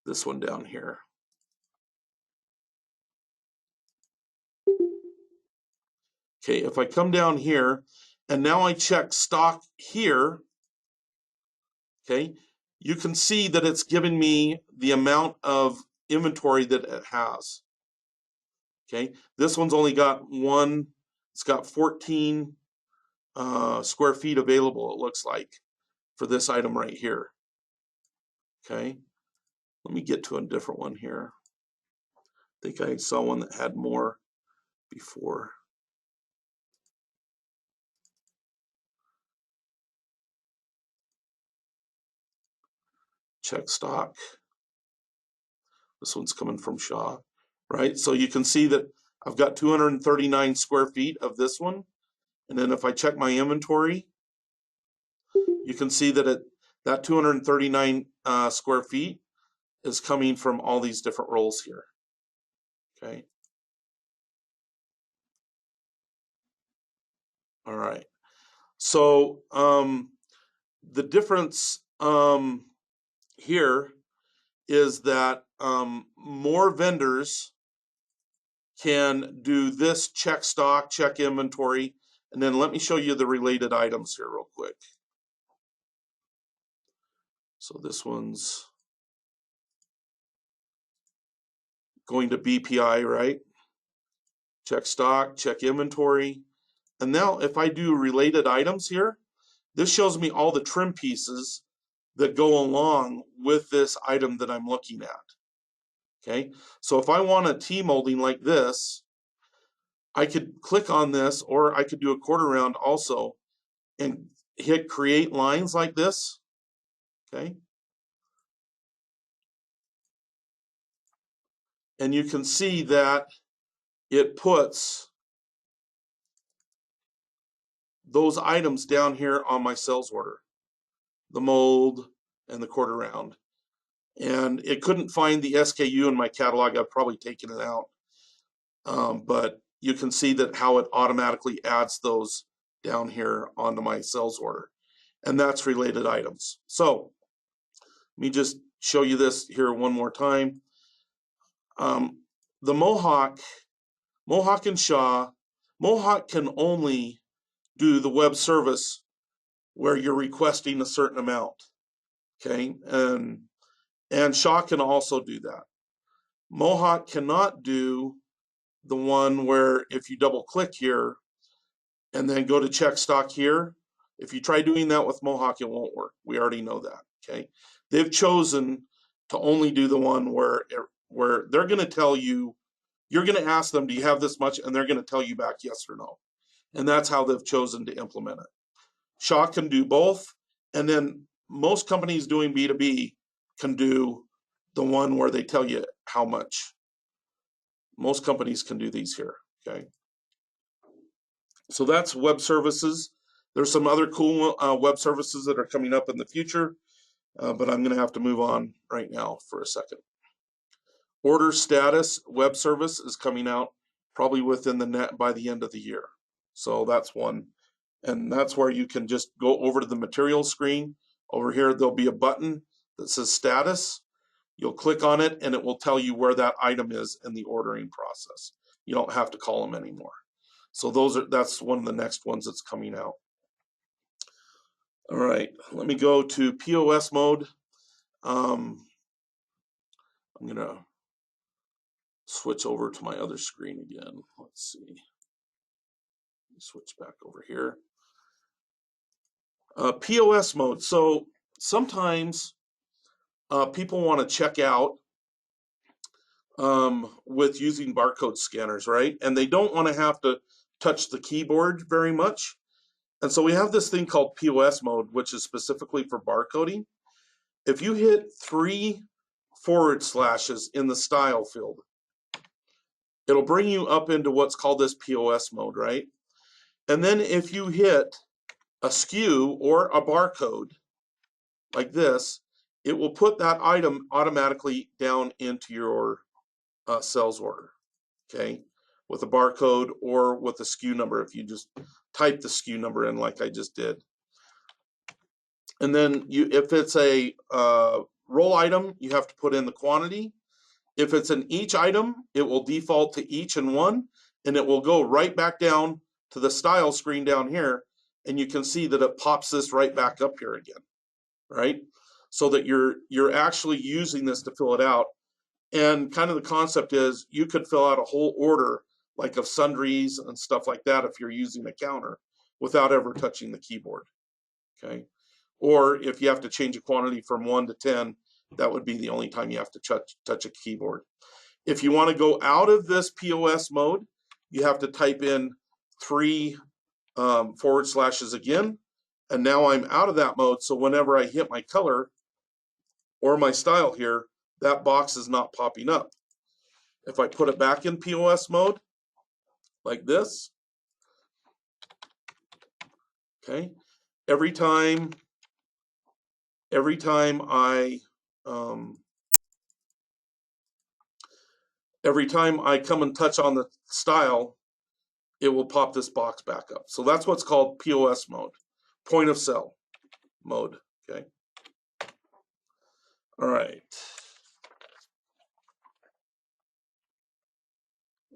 this one down here. Okay, if I come down here and now I check stock here, okay, you can see that it's giving me the amount of inventory that it has. Okay, this one's only got one, it's got 14 square feet available, it looks like, for this item right here. Okay, let me get to a different one here. I think I saw one that had more before. Check stock. This one's coming from Shaw, right? So you can see that I've got 239 square feet of this one. And then if I check my inventory, you can see that that 239 square feet is coming from all these different roles here. Okay. All right. So the difference here is that more vendors can do this check stock, check inventory, and then let me show you the related items here real quick. So this one's going to BPI, right? Check stock, check inventory. And now if I do related items here, this shows me all the trim pieces that go along with this item that I'm looking at. Okay, so if I want a T-molding like this, I could click on this, or I could do a quarter round also and hit create lines like this. Okay, and you can see that it puts those items down here on my sales order, the mold and the quarter round. And it couldn't find the SKU in my catalog. I've probably taken it out. But you can see that how it automatically adds those down here onto my sales order. And that's related items. So let me just show you this here one more time. The Mohawk and Shaw, Mohawk can only do the web service where you're requesting a certain amount. Okay, and Shaw can also do that. Mohawk cannot do the one where if you double click here and then go to check stock here, if you try doing that with Mohawk, it won't work. We already know that. Okay, they've chosen to only do the one where they're going to tell you, you're going to ask them, do you have this much? And they're going to tell you back yes or no. And that's how they've chosen to implement it. Shaw can do both. And then most companies doing B2B can do the one where they tell you how much. Most companies can do these here, okay? So that's web services. There's some other cool web services that are coming up in the future, but I'm going to have to move on right now for a second. Order status web service is coming out probably within the net by the end of the year. So that's one. And that's where you can just go over to the materials screen. Over here, there'll be a button that says status. You'll click on it and it will tell you where that item is in the ordering process. You don't have to call them anymore. So that's one of the next ones that's coming out. All right, let me go to POS mode. I'm gonna switch over to my other screen again. Let's see. Switch back over here. POS mode. So sometimes people want to check out with using barcode scanners, right? And they don't want to have to touch the keyboard very much. And so we have this thing called POS mode, which is specifically for barcoding. If you hit 3 forward slashes in the style field, it'll bring you up into what's called this POS mode, right? And then if you hit a SKU or a barcode like this, it will put that item automatically down into your sales order, okay? With a barcode or with a SKU number if you just type the SKU number in like I just did. And then if it's a roll item, you have to put in the quantity. If it's an each item, it will default to each and one, and it will go right back down to the style screen down here, and you can see that it pops this right back up here again, right? So that you're actually using this to fill it out. And kind of the concept is you could fill out a whole order like of sundries and stuff like that if you're using a counter without ever touching the keyboard, okay? Or if you have to change a quantity from 1 to 10, that would be the only time you have to touch a keyboard. If you want to go out of this POS mode, you have to type in 3 forward slashes again. And now I'm out of that mode. So whenever I hit my color or my style here, that box is not popping up. If I put it back in POS mode, like this, okay, every time I come and touch on the style, it will pop this box back up. So that's what's called POS mode, point of sale mode, okay? All right.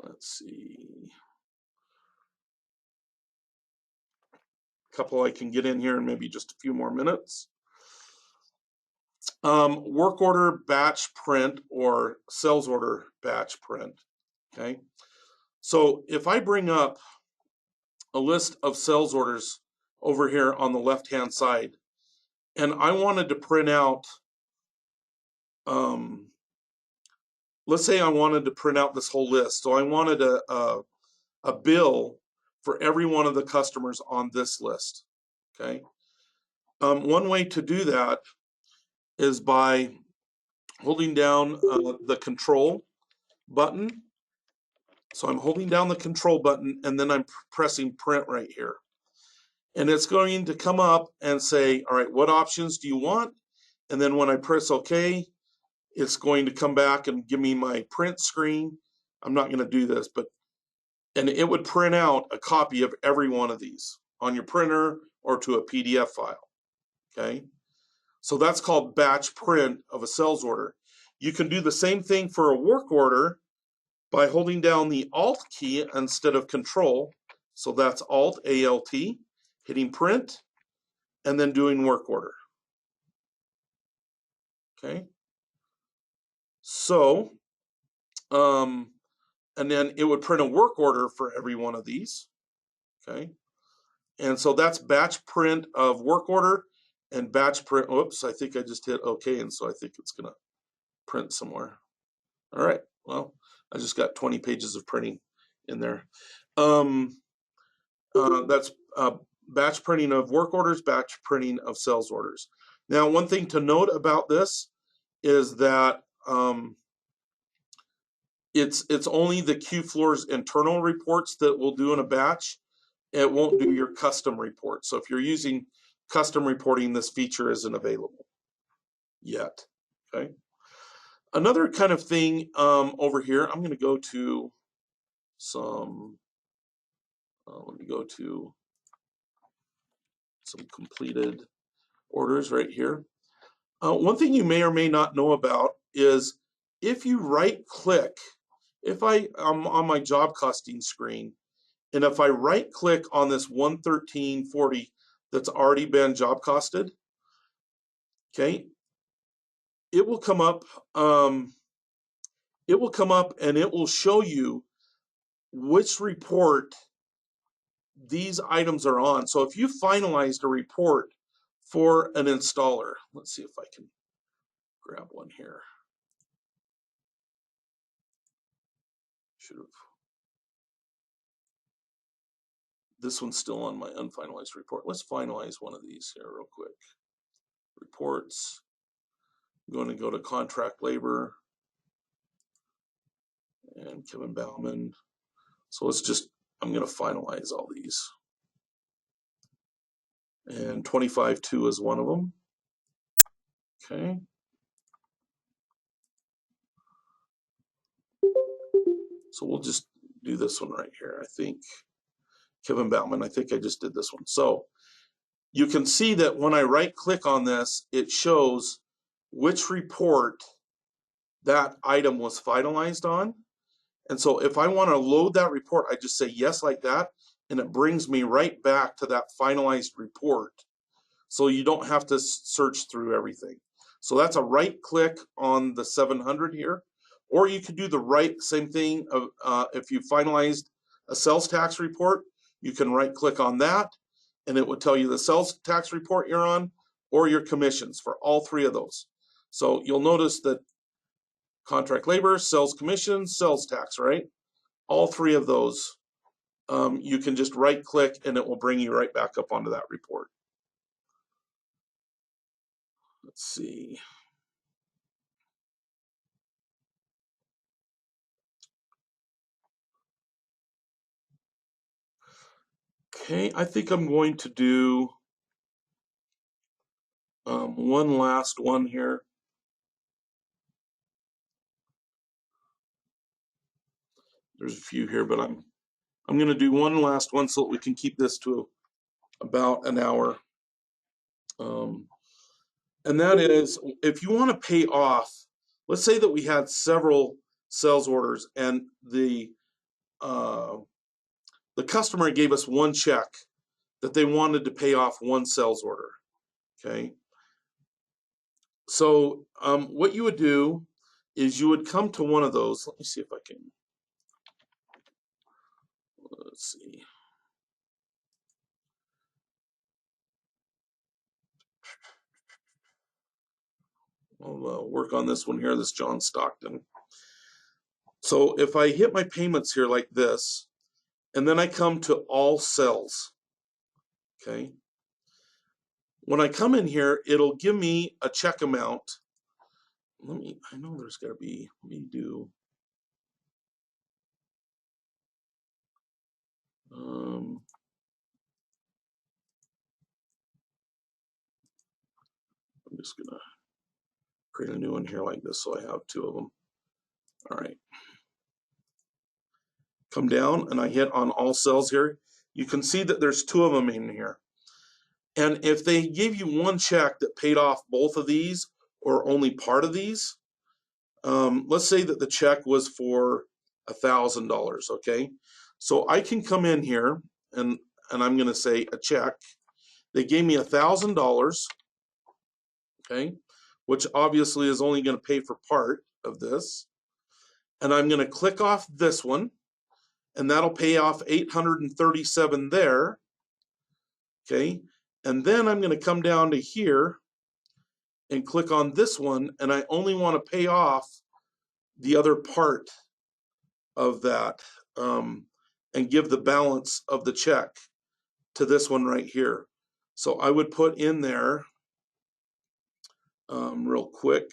Let's see. A couple I can get in here in maybe just a few more minutes. Work order batch print or sales order batch print, okay? So if I bring up a list of sales orders over here on the left-hand side, and I wanted to print out, let's say I wanted to print out this whole list. So I wanted a bill for every one of the customers on this list, okay? One way to do that is by holding down the control button. So I'm holding down the control button and then I'm pressing print right here. And it's going to come up and say, all right, what options do you want? And then when I press OK, it's going to come back and give me my print screen. I'm not going to do this, and it would print out a copy of every one of these on your printer or to a PDF file, okay? So that's called batch print of a sales order. You can do the same thing for a work order by holding down the Alt key instead of Control. So that's Alt, A-L-T, hitting print, and then doing work order, okay? So, and then it would print a work order for every one of these, okay? And so that's batch print of work order and batch print. Oops, I think I just hit OK, and so I think it's going to print somewhere. All right, well, I just got 20 pages of printing in there. That's batch printing of work orders, batch printing of sales orders. Now, one thing to note about this is that it's only the QFloors internal reports that we'll do in a batch. it won't do your custom report. So if you're using custom reporting, this feature isn't available yet. Okay. Another kind of thing over here, I'm going to go to some, let me go to some completed orders right here. One thing you may or may not know about is if you right click, if I'm on my job costing screen, and if I right click on this 113.40 that's already been job costed, okay, it will come up. It will come up and it will show you which report these items are on. So if you finalized a report for an installer, let's see if I can grab one here. Should have. This one's still on my unfinalized report. Let's finalize one of these here real quick. Reports. I'm going to go to contract labor and Kevin Bauman. So let's just, I'm going to finalize all these. And 25.2 is one of them. Okay. So we'll just do this one right here. I think Kevin Bauman, I think I just did this one. So you can see that when I right click on this, it shows which report that item was finalized on. And so if I want to load that report, I just say yes like that, and it brings me right back to that finalized report. So you don't have to search through everything. So that's a right click on the 700 here. Or you could do the same thing of if you finalized a sales tax report, you can right click on that and it would tell you the sales tax report you're on or your commissions for all three of those. So you'll notice that contract labor, sales commissions, sales tax, right? All three of those, you can just right click and it will bring you right back up onto that report. Let's see. Okay, I think I'm going to do one last one here. There's a few here, but I'm going to do one last one so that we can keep this to about an hour. And that is, if you want to pay off, let's say that we had several sales orders and the customer gave us one check that they wanted to pay off one sales order. Okay. So what you would do is you would come to one of those. Let me see if I can. Let's see. I'll work on this one here, this John Stockton. So if I hit my payments here like this, and then I come to all cells, okay? When I come in here, it'll give me a check amount. I know there's gotta be, let me do, I'm just gonna create a new one here like this so I have two of them. All right. Come down and I hit on all cells here. You can see that there's two of them in here. And if they gave you one check that paid off both of these or only part of these, let's say that the check was for $1,000, okay? So I can come in here and I'm gonna say a check. They gave me $1,000, okay? Which obviously is only gonna pay for part of this. And I'm gonna click off this one and that'll pay off 837 there, okay? And then I'm gonna come down to here and click on this one and I only wanna pay off the other part of that and give the balance of the check to this one right here. So I would put in there real quick,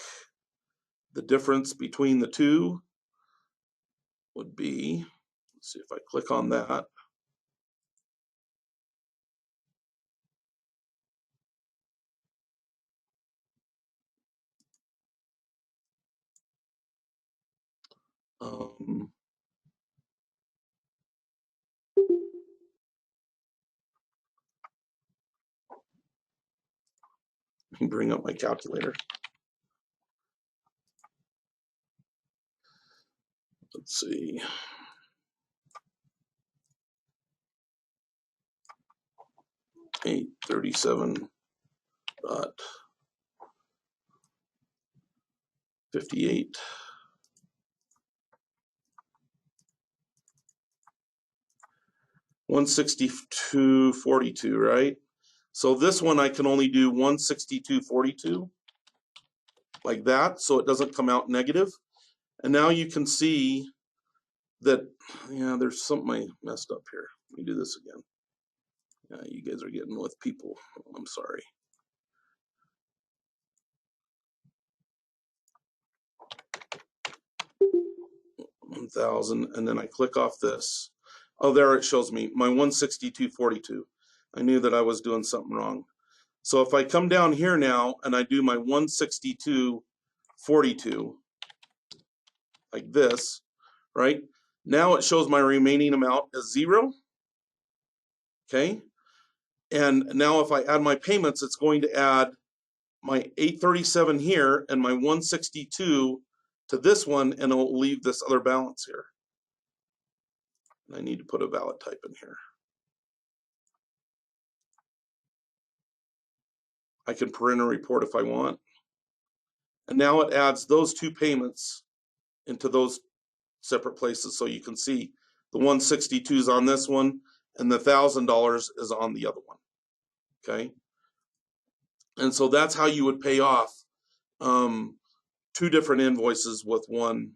the difference between the two would be, let's see if I click on that. Let me bring up my calculator. Let's see. $837.58. 162.42, right? So this one I can only do 162.42 like that, so it doesn't come out negative. And now you can see that, yeah, there's something I messed up here. Let me do this again. Yeah, you guys are getting with people. I'm sorry. $1,000, and then I click off this. Oh, there it shows me my 162.42. I knew that I was doing something wrong. So if I come down here now and I do my 162.42 like this, right? Now it shows my remaining amount as 0. Okay. And now if I add my payments, it's going to add my 837 here and my 162 to this one, and it'll leave this other balance here. And I need to put a valid type in here. I can print a report if I want. And now it adds those two payments into those separate places. So you can see the 162 is on this one and the $1,000 is on the other one. Okay. And so that's how you would pay off two different invoices with one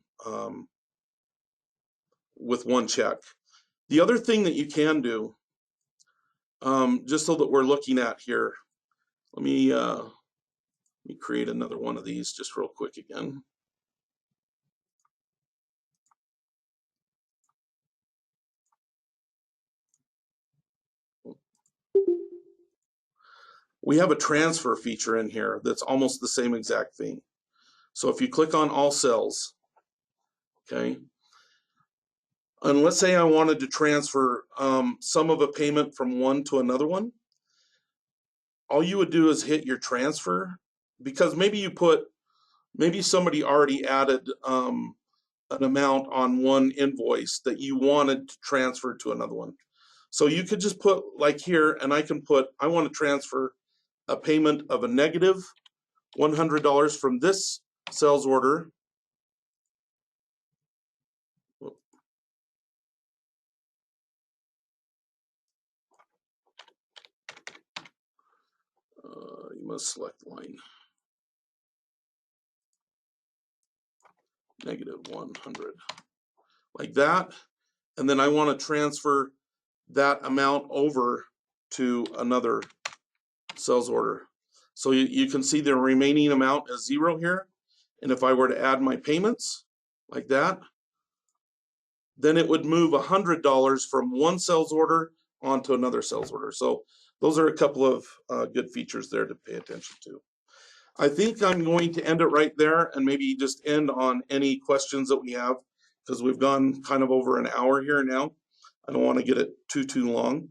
check. The other thing that you can do, just so that we're looking at here, let me create another one of these just real quick again. We have a transfer feature in here that's almost the same exact thing. So if you click on all cells, okay, and let's say I wanted to transfer some of a payment from one to another one, all you would do is hit your transfer, because maybe somebody already added an amount on one invoice that you wanted to transfer to another one. So you could just put like here, and I can put, I want to transfer a payment of a negative $100 from this sales order. You must select line. Negative 100. Like that. And then I want to transfer that amount over to another sales order. So you can see the remaining amount is 0 here. And if I were to add my payments like that, then it would move $100 from one sales order onto another sales order. So those are a couple of good features there to pay attention to. I think I'm going to end it right there and maybe just end on any questions that we have, because we've gone kind of over an hour here now. I don't want to get it too long.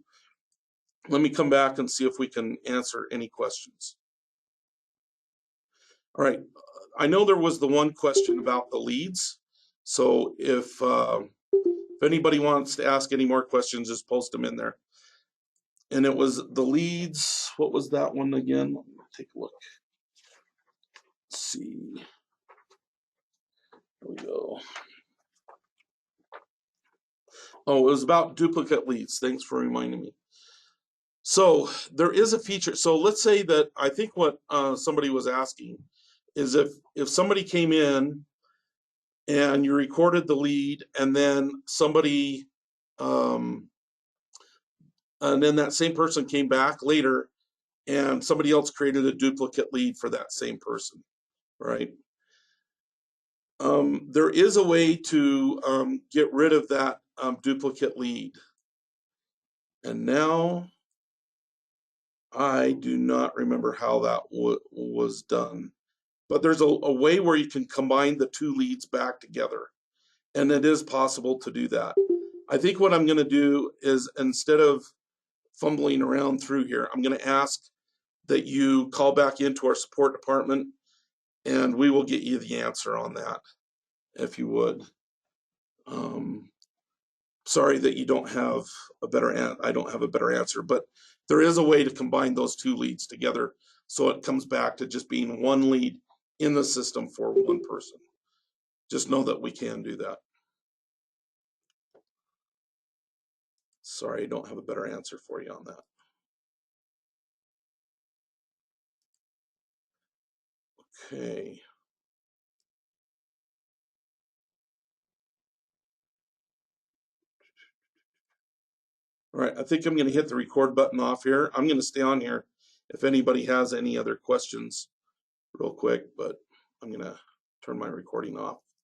Let me come back and see if we can answer any questions. All right. I know there was the one question about the leads. So if anybody wants to ask any more questions, just post them in there. And it was the leads. What was that one again? Let me take a look. Let's see. Here we go. Oh, it was about duplicate leads. Thanks for reminding me. So there is a feature. So let's say that I think what somebody was asking is if somebody came in and you recorded the lead, and then somebody, and then that same person came back later and somebody else created a duplicate lead for that same person, right? There is a way to get rid of that duplicate lead. And now I do not remember how that was done, but there's a way where you can combine the two leads back together. And it is possible to do that. I think what I'm going to do is, instead of fumbling around through here, I'm going to ask that you call back into our support department and we will get you the answer on that, if you would. Sorry that you don't have a better I don't have a better answer, but there is a way to combine those two leads together so it comes back to just being one lead in the system for one person. Just know that we can do that. Sorry, I don't have a better answer for you on that. Okay. All right, I think I'm going to hit the record button off here. I'm going to stay on here if anybody has any other questions real quick, but I'm going to turn my recording off.